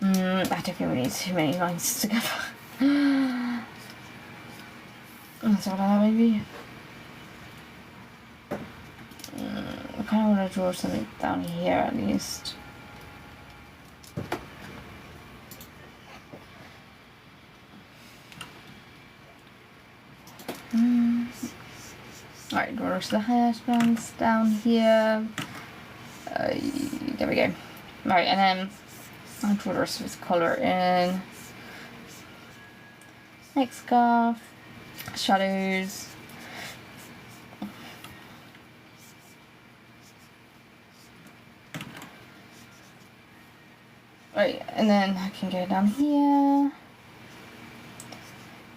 I don't think we need too many lines together. That's all that maybe. I kind of want to draw something down here at least. Alright, draw the rest of the hair strands down here. There we go. Alright, and then I'll draw the rest of his colour in. Next scarf, shadows. Right, and then I can go down here.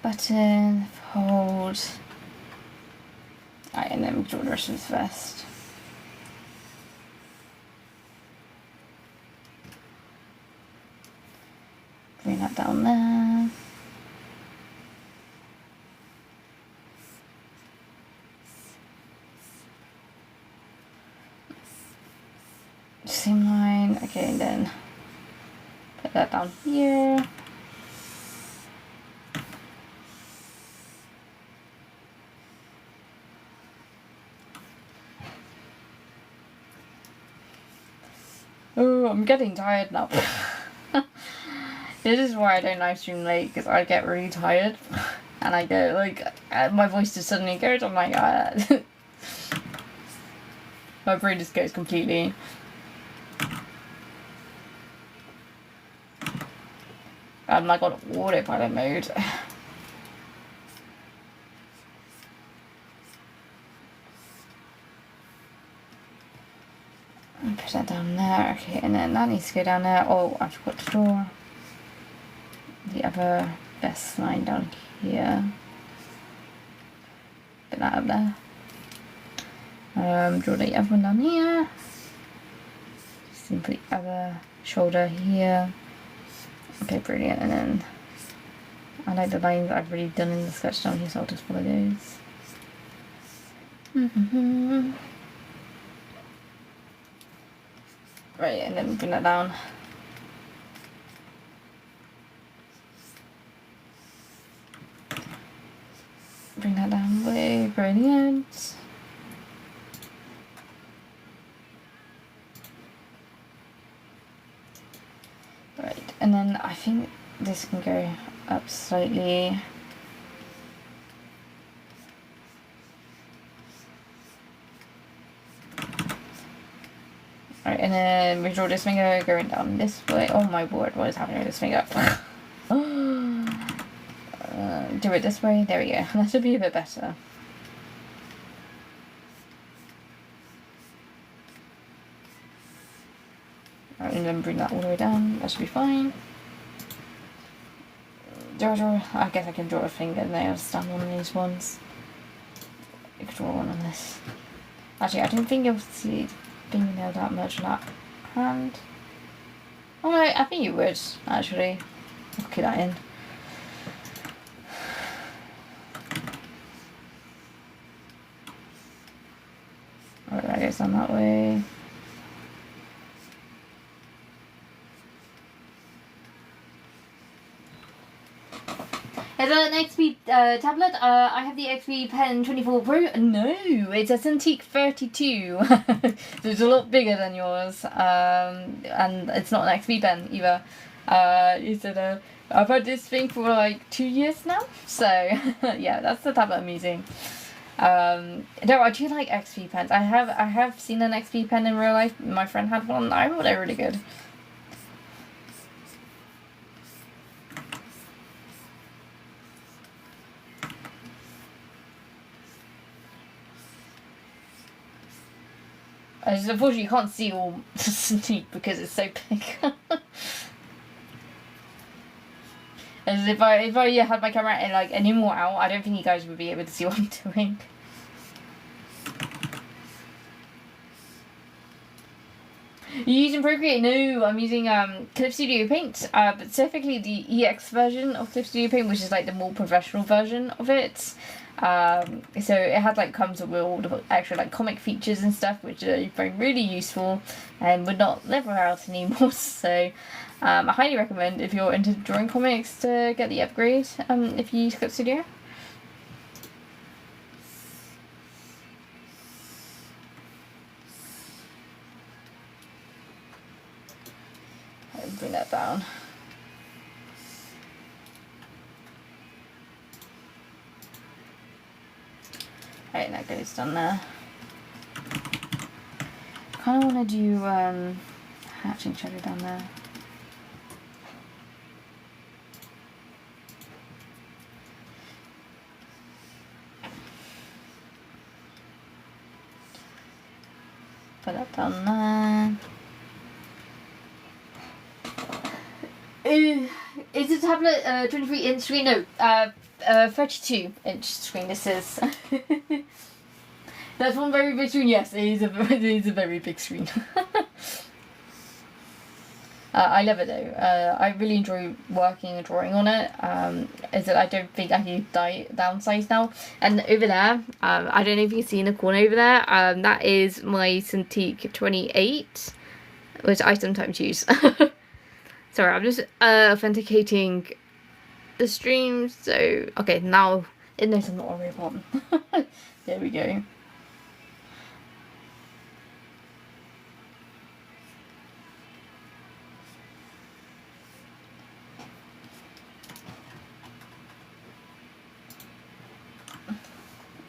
Button, fold. Alright, and then we draw the rest of his vest. Bring that down there. Same line. Okay, and then put that down here. Oh, I'm getting tired now. This is why I don't live stream late, because I get really tired. And I go, like, my voice just suddenly goes, I'm like, my brain just goes completely. I'm like on autopilot mode. Put that down there. Okay, and then that needs to go down there. Oh, I forgot to draw the other best line down here. Put that up there. Draw the other one down here. Simply other shoulder here. Okay, brilliant. And then I like the lines that I've already done in the sketch down here, so I'll just follow those. Right, and then bring that down. Bring that down way, brilliant. And then I think this can go up slightly. Alright, and then we draw this finger going down this way. Oh my word, what is happening with this finger? Do it this way. There we go. That should be a bit better. Alright, and then bring that all the way down. That should be fine. Draw. I guess I can draw a fingernail stamp on these ones. I could draw one on this. Actually, I don't think you'll see fingernail that much on that hand. Oh no, I think you would, actually. I'll keep that in. Alright, that goes down that way. Is that an XP tablet? I have the XP Pen 24 Pro. No, it's a Cintiq 32. So it's a lot bigger than yours. And it's not an XP pen either. I've had this thing for like 2 years now. So yeah, that's the tablet I'm using. No, I do like XP pens. I have seen an XP pen in real life. My friend had one. I thought they were really good. Unfortunately, you can't see all the Cintiq because it's so big. As if I had my camera in like any more out, I don't think you guys would be able to see what I'm doing. You using Procreate? No, I'm using Clip Studio Paint, but specifically the EX version of Clip Studio Paint, which is like the more professional version of it. So it comes with all the extra like comic features and stuff, which I find really useful and would not live without anymore. So I highly recommend, if you're into drawing comics, to get the upgrade if you use Clip Studio. Bring that down. Right, that goes down there. Kind of want to do hatching shadow down there. Put that down there. Is the tablet 23-inch screen? No, 32-inch screen this is. That's one very big screen. Yes, it is a very big screen. I love it though. I really enjoy working and drawing on it. Is that I don't think I can downsize now. And over there, I don't know if you can see in the corner over there. That is my Cintiq 28, which I sometimes use. Sorry, I'm just authenticating the stream. So okay, now it knows I'm not a robot. There we go.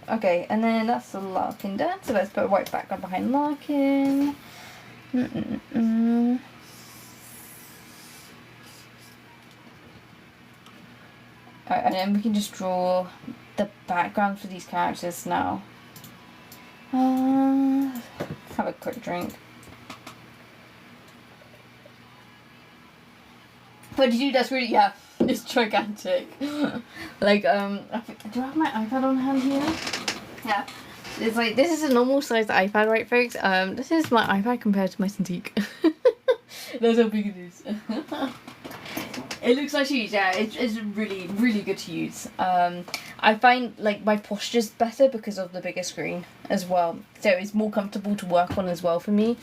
Okay, and then that's the Larkin done. So let's put a white background behind Larkin. Alright, and then we can just draw the background for these characters now. Let's have a quick drink. But did you? That's really, yeah, it's gigantic. Like, do I have my iPad on hand here? Yeah. It's like, this is a normal sized iPad, right, folks? This is my iPad compared to my Cintiq. That's how big it is. It looks like huge, yeah. It's really, really good to use. I find like my posture's better because of the bigger screen as well. So it's more comfortable to work on as well for me.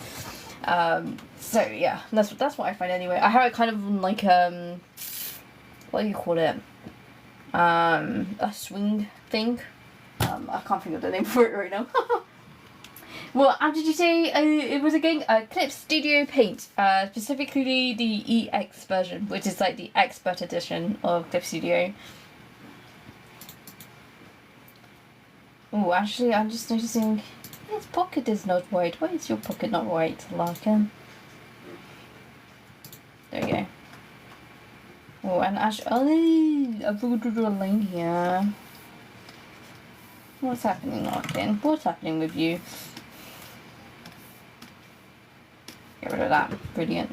So yeah, that's what I find anyway. I have it kind of like what do you call it? A swing thing. I can't think of the name for it right now. Well, how did you say it was again? Clip Studio Paint, specifically the EX version, which is like the expert edition of Clip Studio. Oh, actually, I'm just noticing his pocket is not white. Why is your pocket not white, Larkin? There you go. Oh, and actually, I forgot to draw a line here. What's happening, Larkin? What's happening with you? Get rid of that. Brilliant.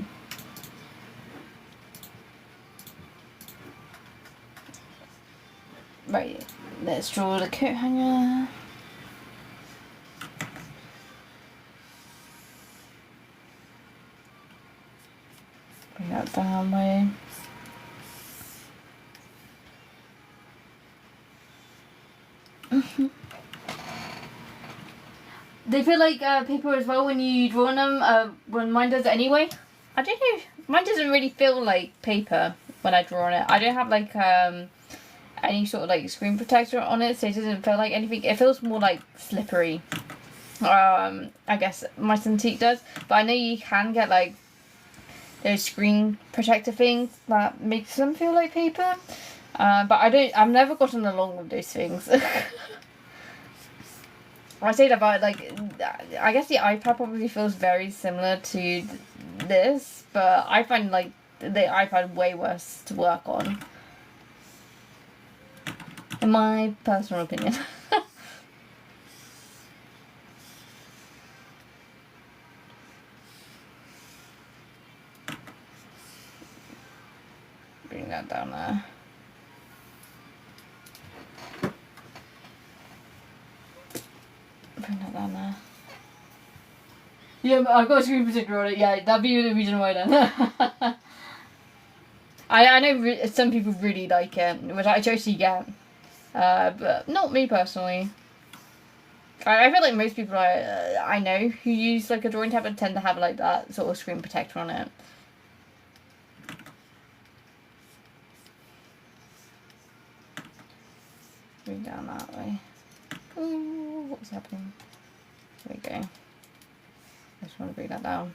Right, let's draw the coat hanger. Bring that down way. They feel like paper as well when you draw on them, when mine does anyway. I don't know, mine doesn't really feel like paper when I draw on it. I don't have like any sort of like screen protector on it, so it doesn't feel like anything. It feels more like slippery. I guess my Cintiq does, but I know you can get like those screen protector things that makes them feel like paper. But I've never gotten along with those things. I say that, but like, I guess the iPad probably feels very similar to this, but I find like the iPad way worse to work on, in my personal opinion. Bring that down there. Bring that down there. Yeah, but I've got a screen protector on it. Yeah, that'd be the reason why then. I know some people really like it, which I totally get. But not me personally. I feel like most people I know who use like a drawing tablet tend to have like that sort of screen protector on it. Bring down that way. Ooh, what was happening? There we go. I just want to bring that down.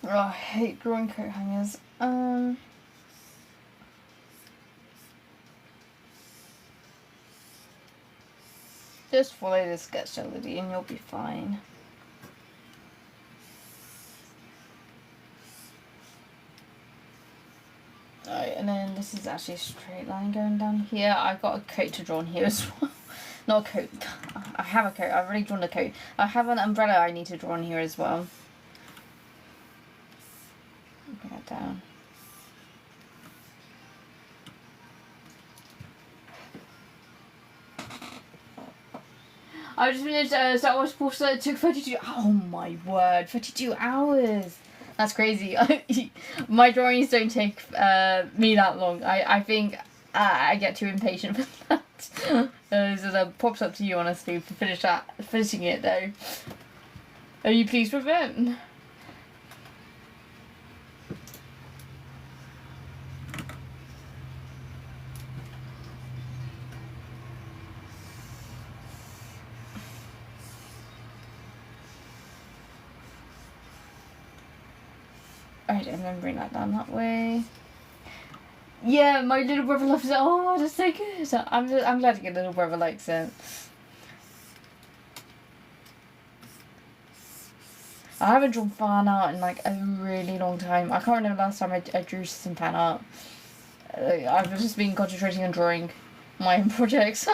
Oh, I hate drawing coat hangers. Just follow the sketch LED and you'll be fine. Alright, and then this is actually a straight line going down here. I've got a coat to draw on here as well. Not a coat. I have a coat. I've already drawn a coat. I have an umbrella I need to draw on here as well. Bring that down. I just finished Star Wars Force. It took 32. Oh my word, 32 hours. That's crazy. My drawings don't take me that long. I think I get too impatient for that. So that pops up to you, honestly, for finishing it though. Are you pleased with it? Alright, and then bring that down that way. Yeah, my little brother loves it. Oh, that's so good. I'm glad your little brother likes it. I haven't drawn fan art in like a really long time. I can't remember last time I drew some fan art. I've just been concentrating on drawing my own projects.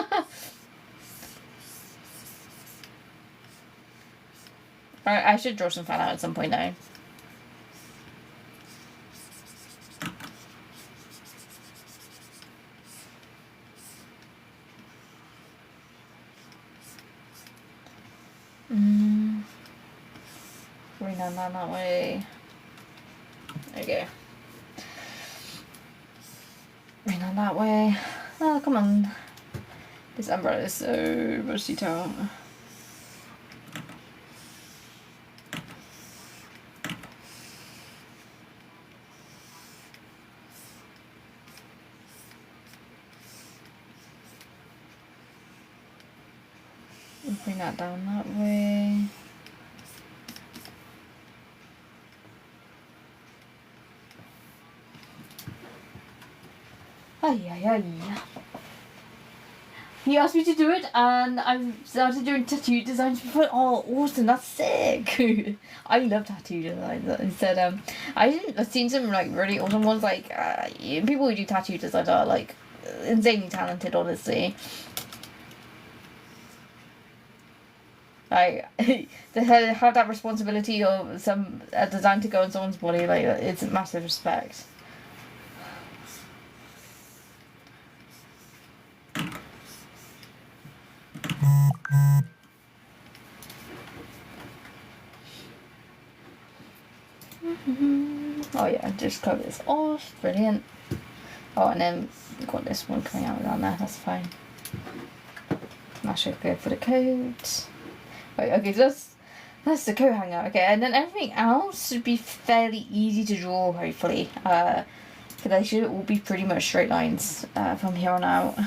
I should draw some fan art at some point though. Bring down that way. There you go. Bring down that way. Oh, come on. This umbrella is so much detail. bring that down that way. Ay. He asked me to do it, and I've started doing tattoo designs before. Oh, awesome! That's sick. I love tattoo designs. Instead, I've seen some like really awesome ones. Like people who do tattoo designs are like insanely talented, honestly. Like to have that responsibility of some design to go on someone's body, like it's a massive respect. Oh yeah, just cover this off. Brilliant. Oh, and then we've got this one coming out around there. That's fine. That should go for the coat. Right, okay, so that's the coat hanger. Okay, and then everything else should be fairly easy to draw, hopefully. Because they should all be pretty much straight lines from here on out.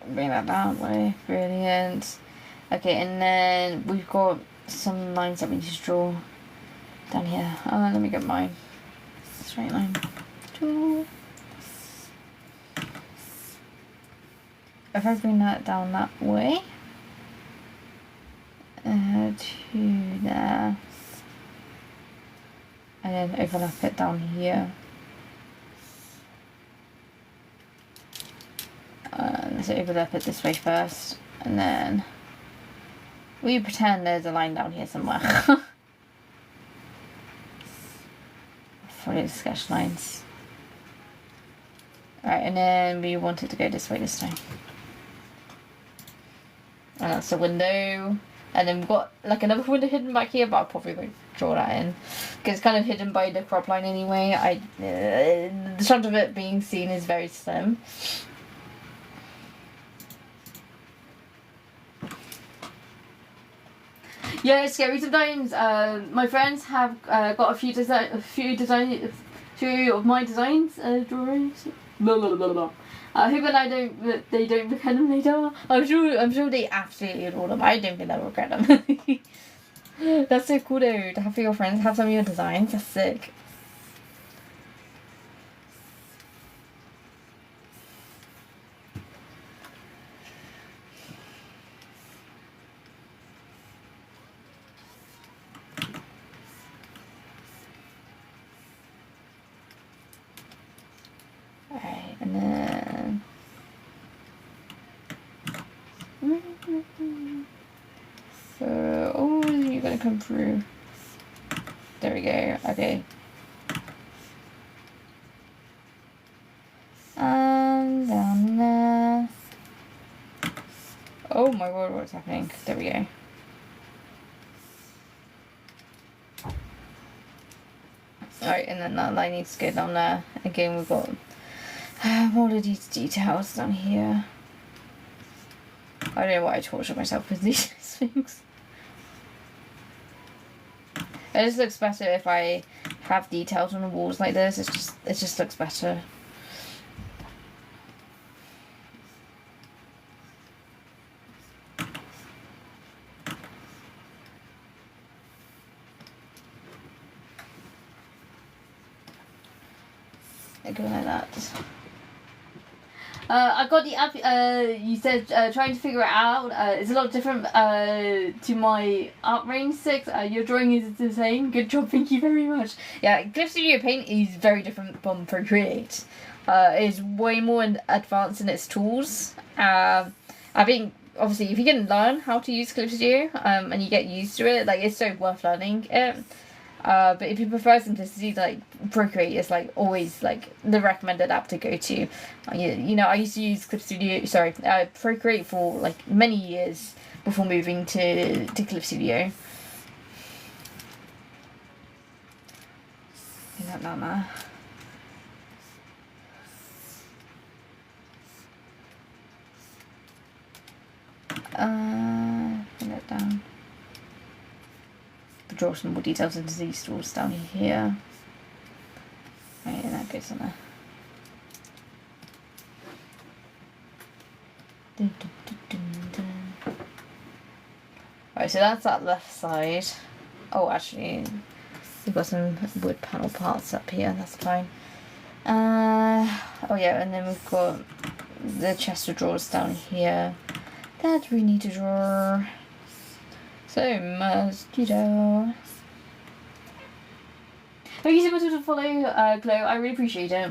Bring that down way. Brilliant. Okay, and then we've got some lines that we need to draw down here. Let me get mine. Straight line. Draw. If I bring that down that way to there, and then overlap it down here. Let's overlap it this way first, and then we pretend there's a line down here somewhere. Follow the sketch lines. Alright, and then we want it to go this way this time. And that's the window. And then we've got like another window hidden back here, but I'll probably won't draw that in. Because it's kind of hidden by the crop line anyway. The chance of it being seen is very slim. Yeah, it's scary sometimes. My friends have got a few of my designs, drawings. Blah blah blah blah. Hoping they don't regret them later. I'm sure they absolutely adore them. I don't think they'll regret them. That's so cool though, to have your friends have some of your designs. That's sick. Alright, and then so you're gonna come through. There we go. Okay. And down there. Oh my word, what's happening? There we go. Alright, and then that line needs to go down there. Again, we've got all of these details down here. I don't know why I torture myself with these things. It just looks better if I have details on the walls like this. It just looks better. I go like that. I got the app, you said trying to figure it out. It's a lot different to my art range 6. Your drawing is the same. Good job, thank you very much. Yeah, Clip Studio Paint is very different from Procreate. It's way more advanced in its tools. I think, obviously, if you can learn how to use Clip Studio and you get used to it, like, it's so worth learning it. But if you prefer simplicity, like Procreate is like always like the recommended app to go to. You know, I used to use Procreate for like many years before moving to Clip Studio. Put that there. Put that down. draw some more details into these stools down here. Right, and that goes on there. Right, so that's that left side. Oh, actually, we've got some wood panel parts up here, that's fine. Oh yeah, and then we've got the chest of drawers down here that we need to draw. So, mosquito. Thank you so much for the follow, Chloe. I really appreciate it.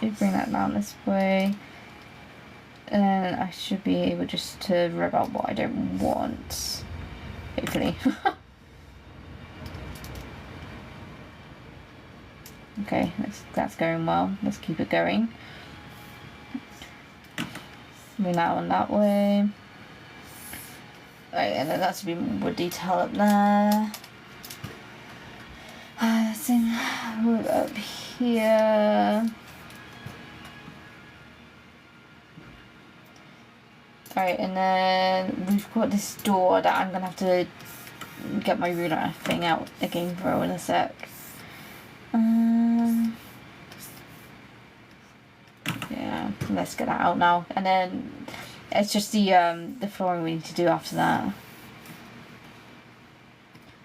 You bring that down this way. And then I should be able just to rip out what I don't want. Hopefully. Okay, that's going well. Let's keep it going. Bring that one that way. Right, and then that should be more detail up there. Same wood up here. Right, and then we've got this door that I'm gonna have to get my ruler thing out again for in a sec. Yeah, let's get that out now. And then it's just the flooring we need to do after that.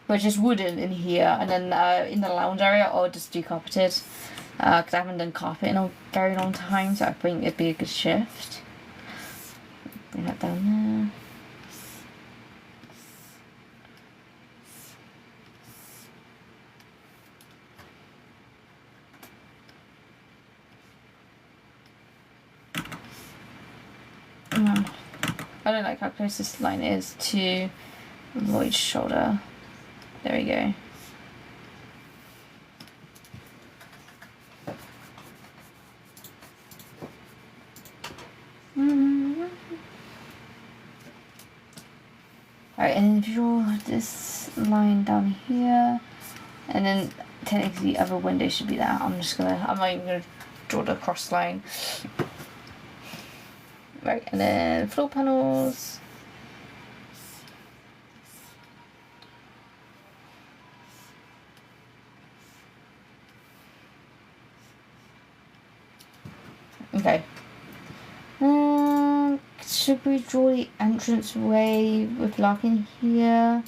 Which is wooden in here, and then in the lounge area I'll just do carpeted. Because I haven't done carpet in a very long time, so I think it'd be a good shift. Bring that down there. I don't like how close this line is to Lloyd's shoulder. There we go. Alright, and then draw this line down here, and then technically the other window should be there. I'm not even gonna draw the cross line. Right, and then floor panels. Okay. Should we draw the entrance way with black in here?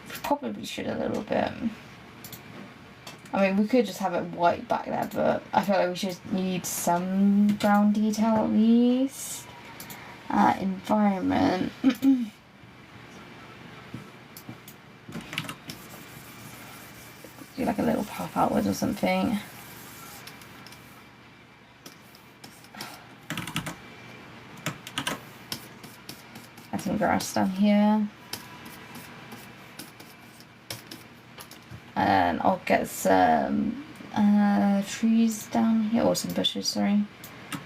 Probably should a little bit. I mean, we could just have it white back there, but I feel like we should need some brown detail at least. Environment. Do like a little pop outwards or something. Add some grass down here. And I'll get some trees down here, or some bushes, sorry.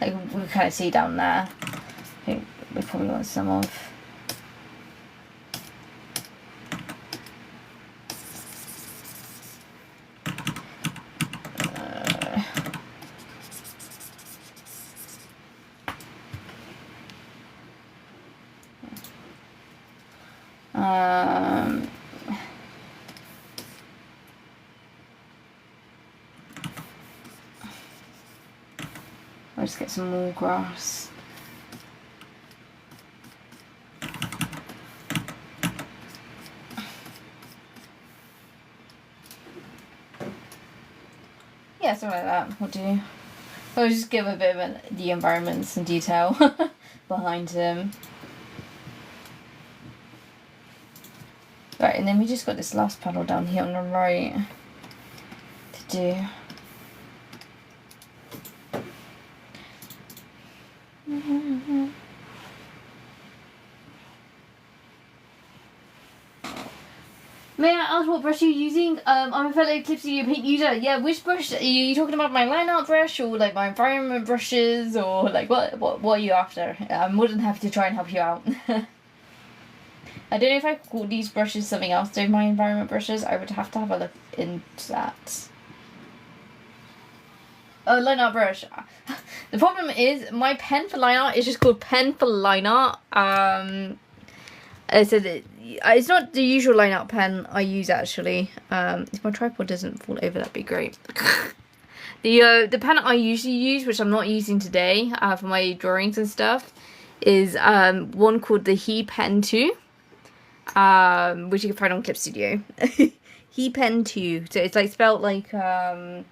Like we can kind of see down there. I think we probably want some of. I'll just get some more grass. Yeah, something like that will do. I'll just give a bit of the environment some detail behind him. Right, and then we just got this last panel down here on the right to do. May I ask what brush you're using? I'm a fellow Clipsy paint user. Yeah, which brush? Are you talking about my line art brush or like my environment brushes or like what are you after? I'm more than happy to try and help you out. I don't know if I call these brushes something else to my environment brushes. I would have to have a look into that. line art brush. The problem is my pen for line art is just called pen for line art. So it's not the usual line art pen I use actually. If my tripod doesn't fall over, that'd be great. The pen I usually use, which I'm not using today for my drawings and stuff, is one called the He Pen 2, which you can find on Clip Studio. He Pen 2. So it's like spelled like let's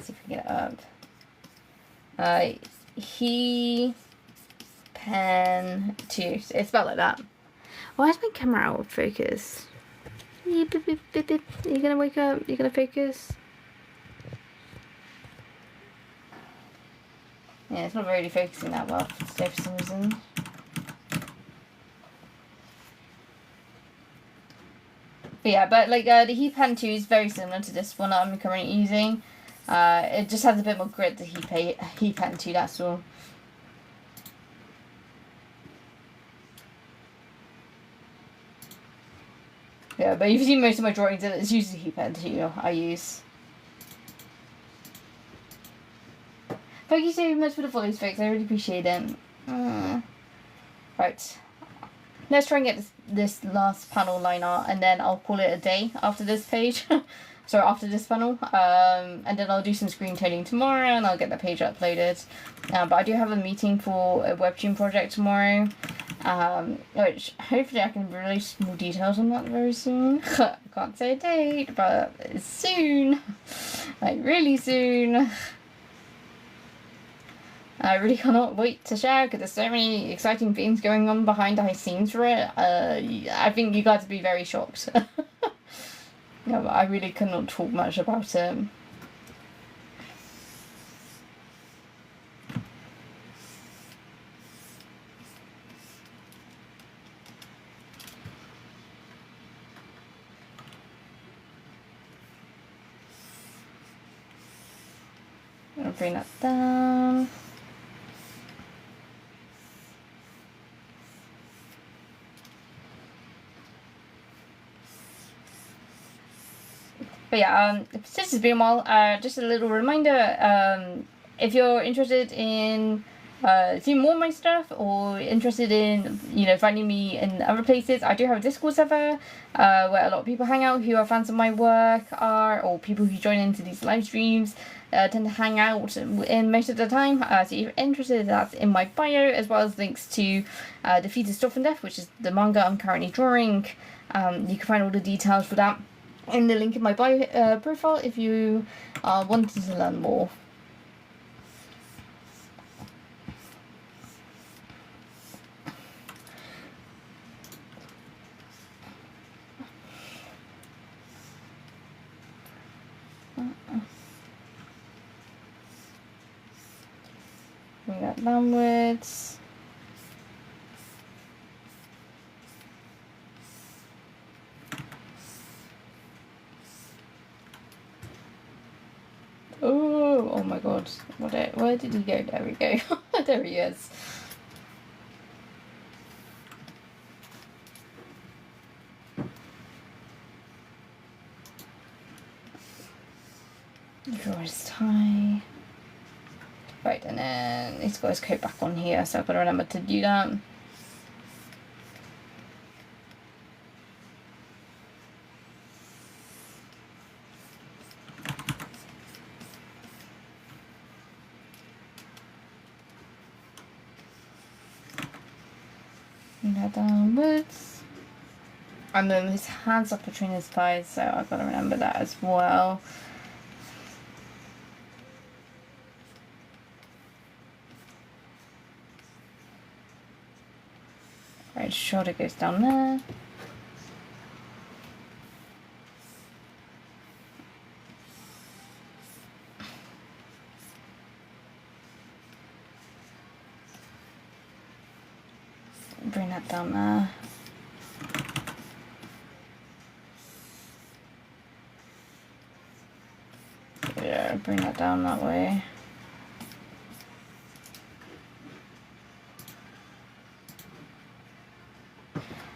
see if we can get it up. He Pen 2. So it's spelled like that. Why is my camera out of focus? Are you gonna wake up? Are you gonna focus? Yeah, it's not really focusing that well today for some reason. But yeah, but like the He Pen 2 is very similar to this one that I'm currently using. It just has a bit more grit, the He Pen 2, that's all. Yeah, but if you see most of my drawings, it's usually He Pen 2 I use. Thank you so much for the follows, folks. I really appreciate it. Right. Let's try and get this last panel line art, and then I'll call it a day after this page. Sorry, after this panel. And then I'll do some screen toning tomorrow, and I'll get the page uploaded. But I do have a meeting for a webtoon project tomorrow. Which hopefully I can release more details on that very soon. Can't say a date, but it's soon. Like, really soon. I really cannot wait to share because there's so many exciting things going on behind the scenes for it. I think you guys will be very shocked. Yeah, but I really cannot talk much about it. I'm gonna bring that down. But yeah, since it's been a while, just a little reminder, if you're interested in seeing more of my stuff, or interested in, finding me in other places, I do have a Discord server where a lot of people hang out who are fans of my work or people who join into these live streams tend to hang out in most of the time. So if you're interested, that's in my bio, as well as links to Defeated Stuff and Death, which is the manga I'm currently drawing. You can find all the details for that in the link in my bio profile if you wanted to learn more. Bring that downwards. Oh my god. Where did he go? There we go. There he is. Draw his tie. Right, and then he's got his coat back on here, so I've got to remember to do that. Downwards, and then his hands up between his thighs, so I've got to remember that as well. Right, shoulder goes down there. Bring that down there. Yeah, bring that down that way.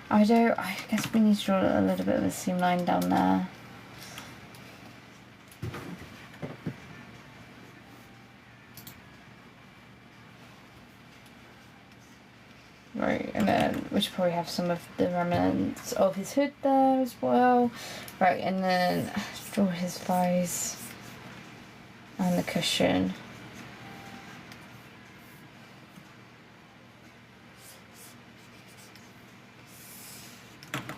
I guess we need to draw a little bit of a seam line down there. probably have some of the remnants of his hood there as well. Right, and then draw his thighs and the cushion.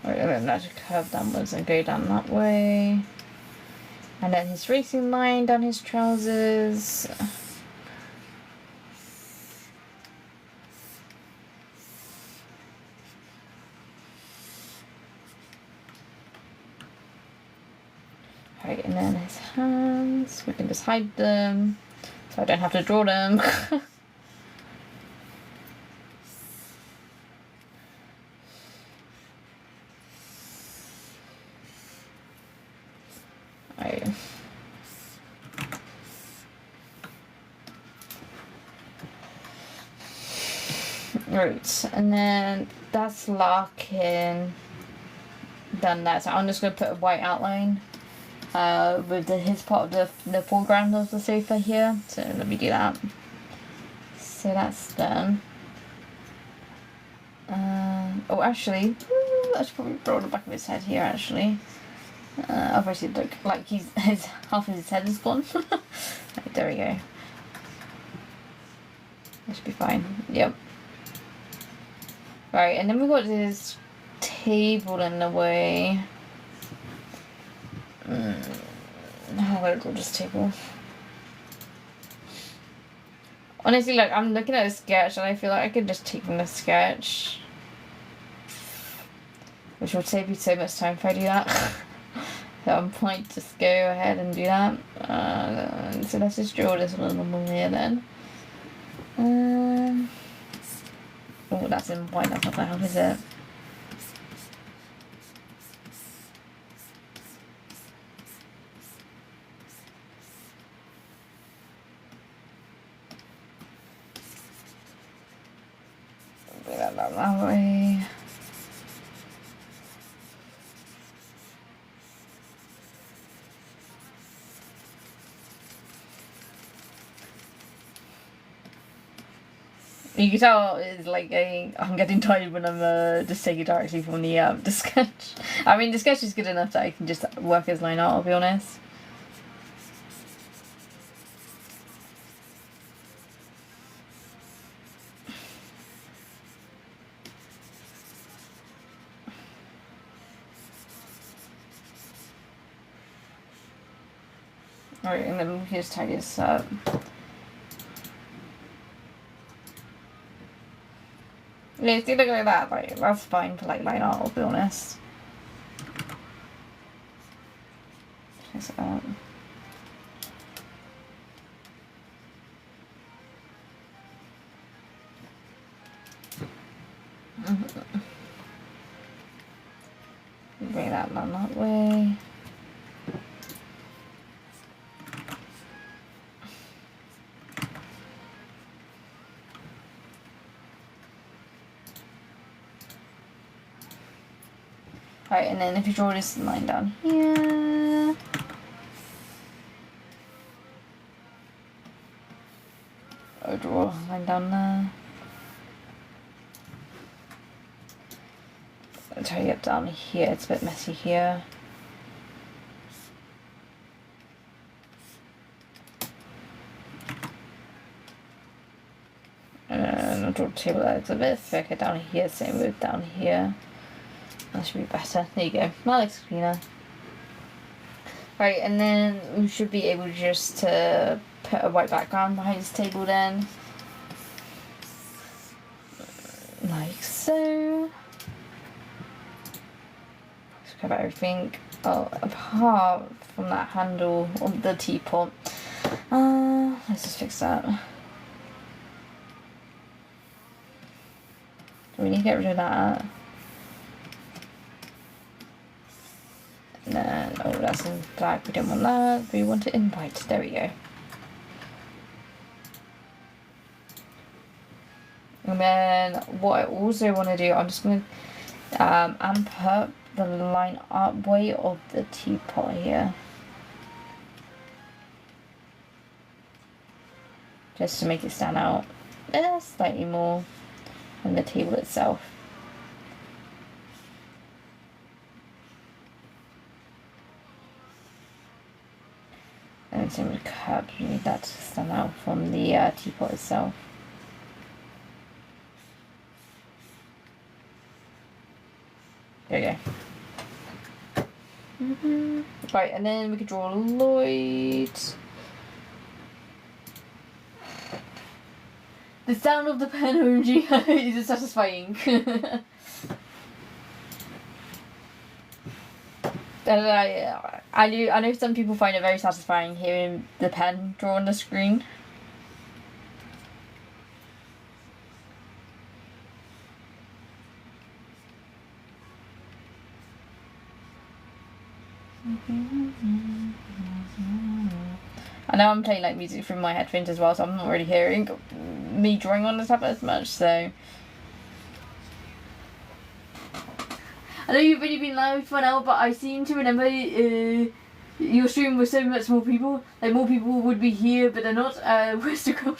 Right, and then that's a curve downwards and go down that way. And then his racing line down his trousers. Right, and then his hands, we can just hide them so I don't have to draw them. Right, and then that's Larkin done that, so I'm just going to put a white outline with his part of the foreground of the sofa here, so let me do that. So that's done. Oh, actually, I should probably draw the back of his head here, actually. Obviously, look like half of his head is gone. Right, there we go. That should be fine. Yep. Right, and then we've got this table in the way. How am I going to draw this table? Honestly, like, I'm looking at a sketch and I feel like I could just take from the sketch, which would save you so much time if I do that. So I might just go ahead and do that. So let's just draw this little one here then. Oh, that's in white, that's not going to help, is it? Bring that down that way. You can tell it's like I'm getting tired when I'm just taking directly from the sketch. I mean, the sketch is good enough that I can just work his line out, I'll be honest. Alright, and then we can just tidy this up. Yeah, if you look like that, like, that's fine for like line art, I'll be honest. Fix it up. Bring that down that way. Right, and then if you draw this line down here, or draw a line down there, I'll try to get down here, it's a bit messy here. And I'll draw a table that's a bit thicker down here, same with down here. That should be better. There you go. That looks cleaner. Right, and then we should be able just to put a white background behind this table then. Like so. Let's cover everything. Oh, apart from that handle on the teapot. Let's just fix that. Do we need to get rid of that? And then, oh, that's in black, we don't want that, we want it in white, there we go. And then, what I also want to do, I'm just going to amp up the line art weight of the teapot here. Just to make it stand out slightly more than the table itself. and same with cups. We need that to stand out from the teapot itself. There you go. Right, and then we could draw Lloyd. The sound of the pen OMG is satisfying. I know some people find it very satisfying hearing the pen draw on the screen. I know I'm playing like music through my headphones as well, so I'm not really hearing me drawing on the tablet as much, so. I know you've only been live for now, but I seem to remember your stream with so much more people. Like, more people would be here, but they're not. Where's the crowd?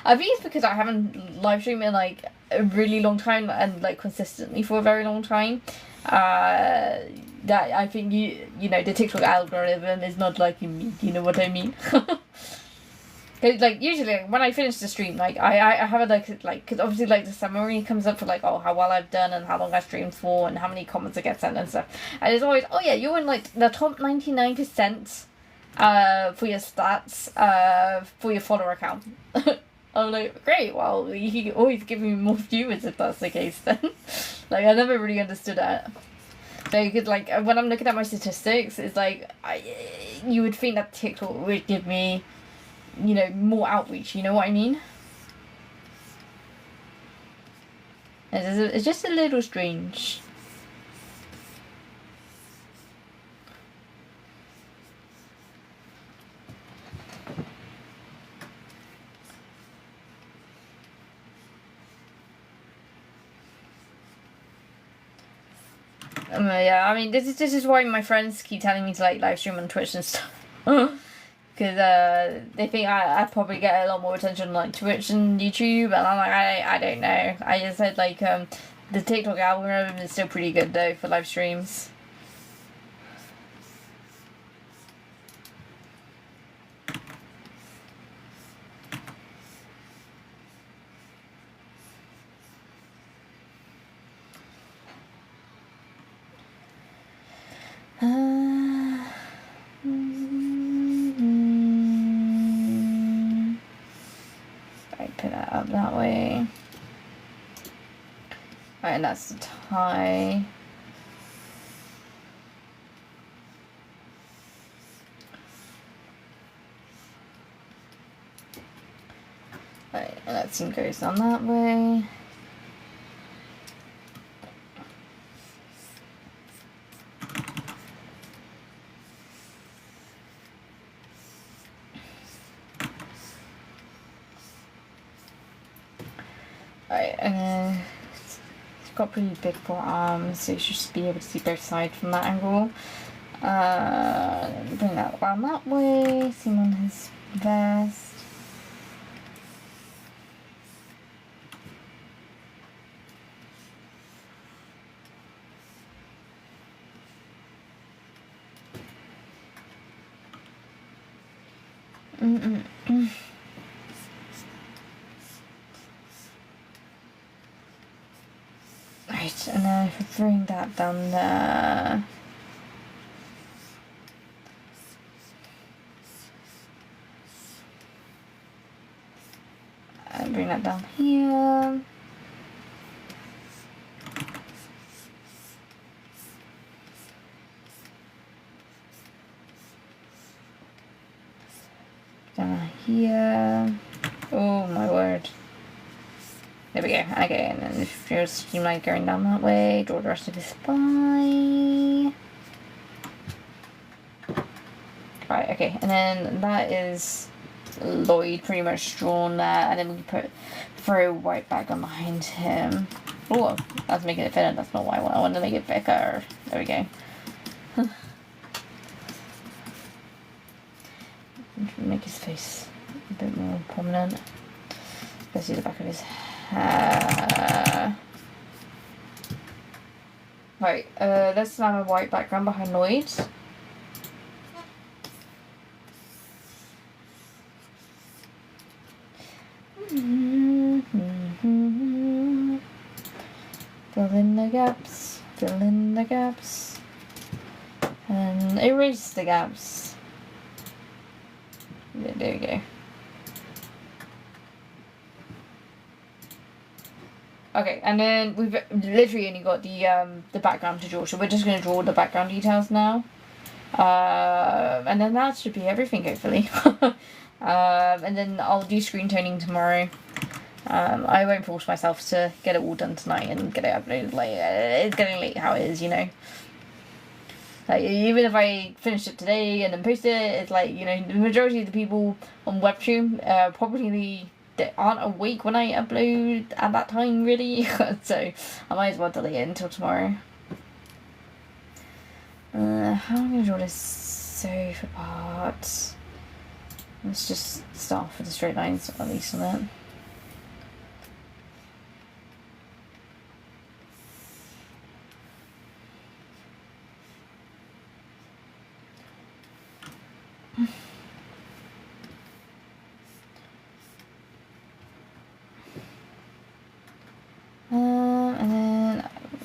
I think it's because I haven't live streamed in like a really long time and like consistently for a very long time. That I think you know the TikTok algorithm is not liking me. You know what I mean? Cause like usually when I finish the stream, like I have it like cause obviously like the summary comes up for like how well I've done and how long I streamed for and how many comments I get sent and stuff, and it's always you're in like the top 99% for your stats for your follower account. I'm like, great, well you can always give me more viewers if that's the case then. Like I never really understood that. So you could like when I'm looking at my statistics, it's like you would think that TikTok would give me, you know, more outreach, you know what I mean? It's just a little strange. Yeah, I mean, this is why my friends keep telling me to like live stream on Twitch and stuff. Because they think I probably get a lot more attention on like Twitch and YouTube, and I'm like, I don't know. I just said like the TikTok algorithm is still pretty good though for live streams. I put that up that way. Right, and that's the tie. Right, and that scene goes down that way. Right, and then it's got pretty big forearms, so you should just be able to see both sides from that angle. Bring that around that way, see him on his vest. Right, and then if I bring that down there. And bring that down here. Down here. Oh my word. There we go. Okay, and then if you're streamline going down that way, draw the rest of his spine. Right, okay, and then that is Lloyd pretty much drawn there, and then we can throw white background behind him. Oh, that's making it thinner. That's not what I want. I want to make it thicker. There we go. Make his face a bit more prominent. Let's see the back of his hair. Right, let's have a white background behind Lloyd. Erase the gaps. Yeah, there we go. Okay, and then we've literally only got the background to draw, so we're just going to draw the background details now. And then that should be everything, hopefully. And then I'll do screen toning tomorrow. I won't force myself to get it all done tonight and get it uploaded later. It's getting late how it is, you know. Like, even if I finish it today and then post it, it's like, you know, the majority of the people on Webtoon probably they aren't awake when I upload at that time, really. So I might as well delay it until tomorrow. How am I going to draw this sofa part? Let's just start off with the straight lines, at least on it.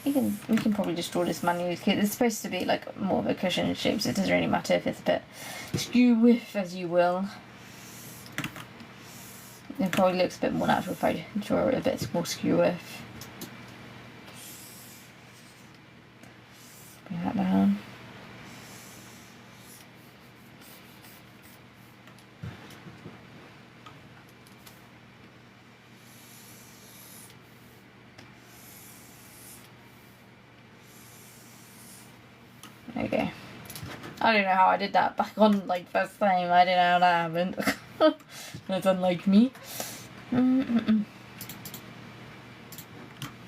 And then we can probably just draw this manually. It's supposed to be like more of a cushion shape, so it doesn't really matter if it's a bit skew with, as you will. It probably looks a bit more natural if I draw it a bit more skew with. Bring that down. Okay. I don't know how I did that back on like first time. I don't know how that happened. That's unlike me.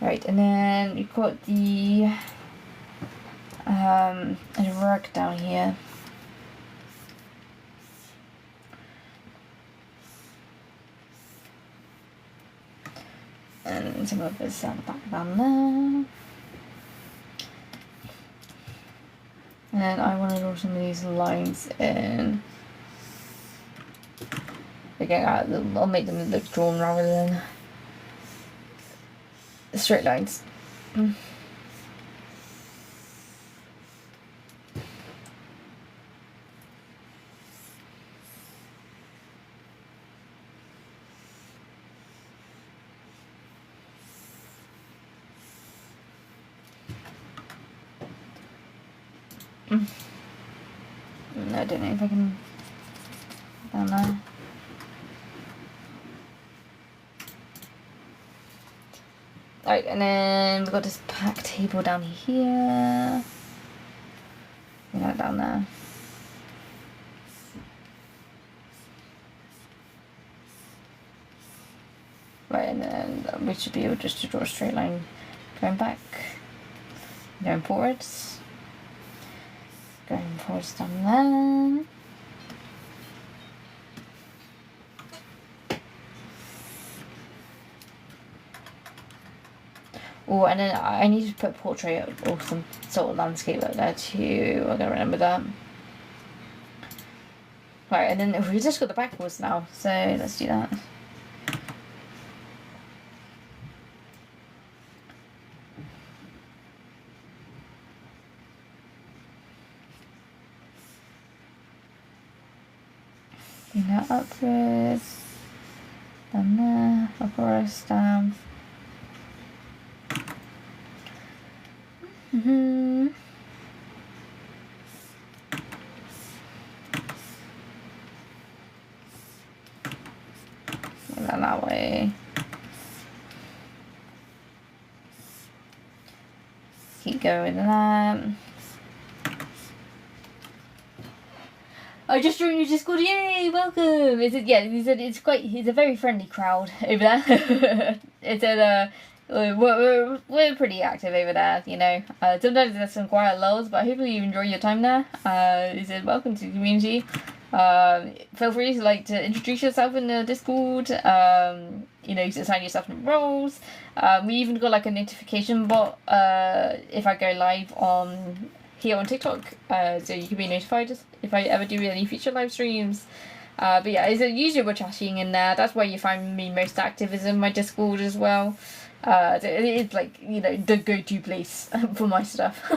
Right, and then you've got the rug down here. And some of this at the back down there. And I want to draw some of these lines in. Again, I'll make them look drawn rather than straight lines. I don't know if I can down there. Right, and then we've got this pack table down here. Yeah, down there. Right, and then we should be able just to draw a straight line going back, going forwards. Going forwards down there. Oh, and then I need to put portrait or some sort of landscape like that too. I gotta remember that. Right, and then we've just got the backwards now, so let's do that. Bring that upwards, down there, upwards, down. Bring that way. Keep going with that. I just joined your Discord, yay, welcome! He said, it's a very friendly crowd over there. It said, we're pretty active over there, you know. Sometimes there's some quiet lulls, but hopefully you enjoy your time there. He said, welcome to the community. Feel free to introduce yourself in the Discord, you know, assign yourself in roles. We even got like a notification bot, if I go live on here on TikTok, so you can be notified if I ever do any future live streams. But yeah, usually we're chatting in there. That's where you find me most active, is in my Discord as well. So it's like, you know, the go-to place for my stuff.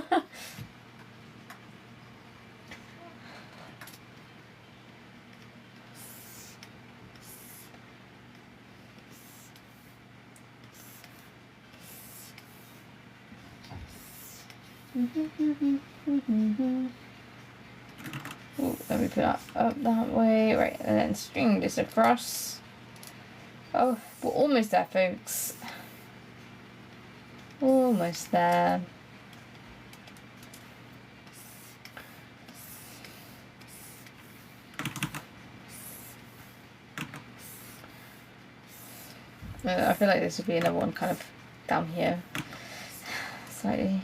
Ooh, let me put that up that way. Right, and then string this across. Oh, we're almost there, folks. Almost there. I feel like this would be another one kind of down here. Slightly.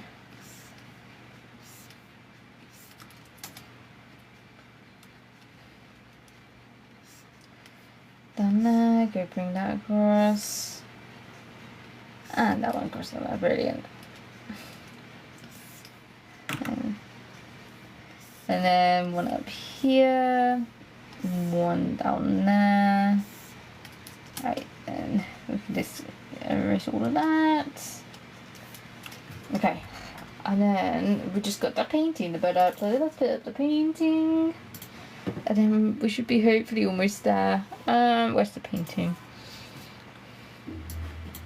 Down there, go bring that across. And that one across there, brilliant. And then one up here, one down there. Right, and we can just erase all of that. Okay, and then we just got the painting, the bird out, so let's put up the painting. And then we should be hopefully almost there. Where's the painting?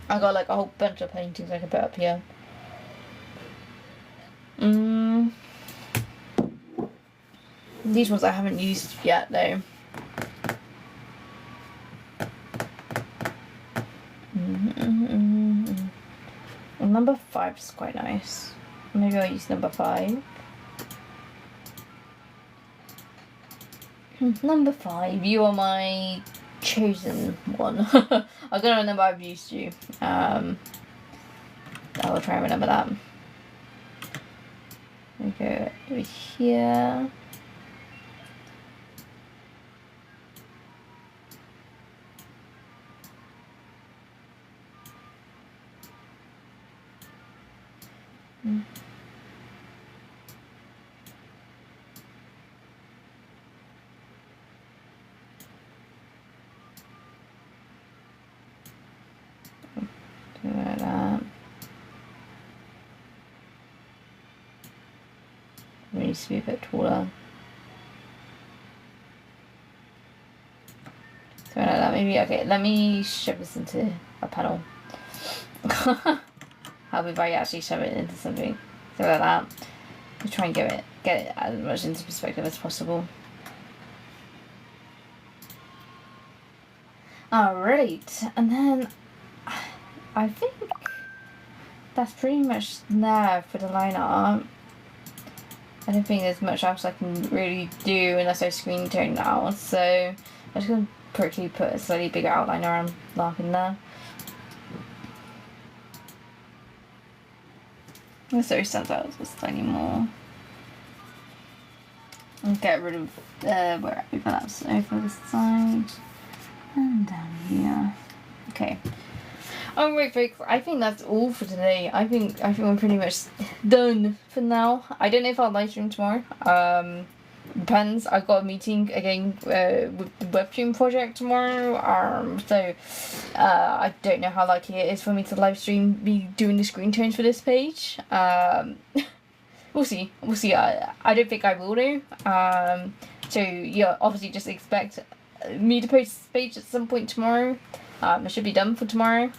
I got like a whole bunch of paintings I can put up here. These ones I haven't used yet though. Well, number 5 is quite nice. Maybe I'll use number 5. Number 5, you are my chosen one. I don't remember I've used you. I will try and remember that. We go over here. Like that. It needs to be a bit taller. So like that, maybe. Okay, let me shove this into a panel. Help if I actually shove it into something. So like that. Just try and get it as much into perspective as possible. Alright, and then I think that's pretty much there for the line art. I don't think there's much else I can really do unless I screen tone now, so I'm just going to quickly put a slightly bigger outline around Lark in there. This always stands out just slightly more. And get rid of where it overlaps over this side and down here. Okay. Alright folks, I think that's all for today. I think we're pretty much done for now. I don't know if I'll live stream tomorrow. Depends. I've got a meeting again with the webstream project tomorrow. So I don't know how likely it is for me to live stream be doing the screen tones for this page. We'll see. We'll see. I don't think I will do. So yeah, obviously just expect me to post this page at some point tomorrow. It should be done for tomorrow.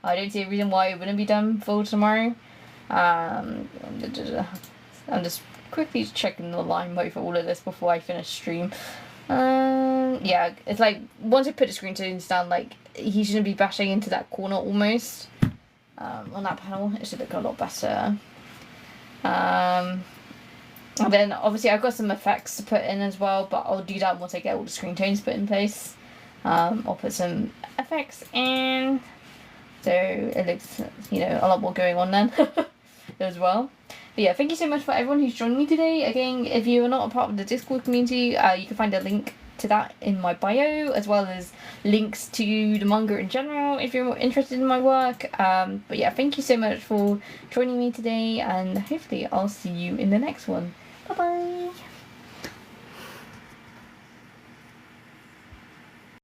I don't see a reason why it wouldn't be done for tomorrow. I'm just quickly checking the line mode for all of this before I finish stream. Yeah, it's like once I put the screen tones down, like he shouldn't be bashing into that corner almost. On that panel, it should look a lot better. And then obviously I've got some effects to put in as well, but I'll do that once I get all the screen tones put in place. I'll put some effects in, so it looks, you know, a lot more going on then as well. But yeah, thank you so much for everyone who's joined me today. Again, if you are not a part of the Discord community, you can find a link to that in my bio, as well as links to the manga in general if you're interested in my work. But yeah, thank you so much for joining me today, and hopefully I'll see you in the next one. Bye bye.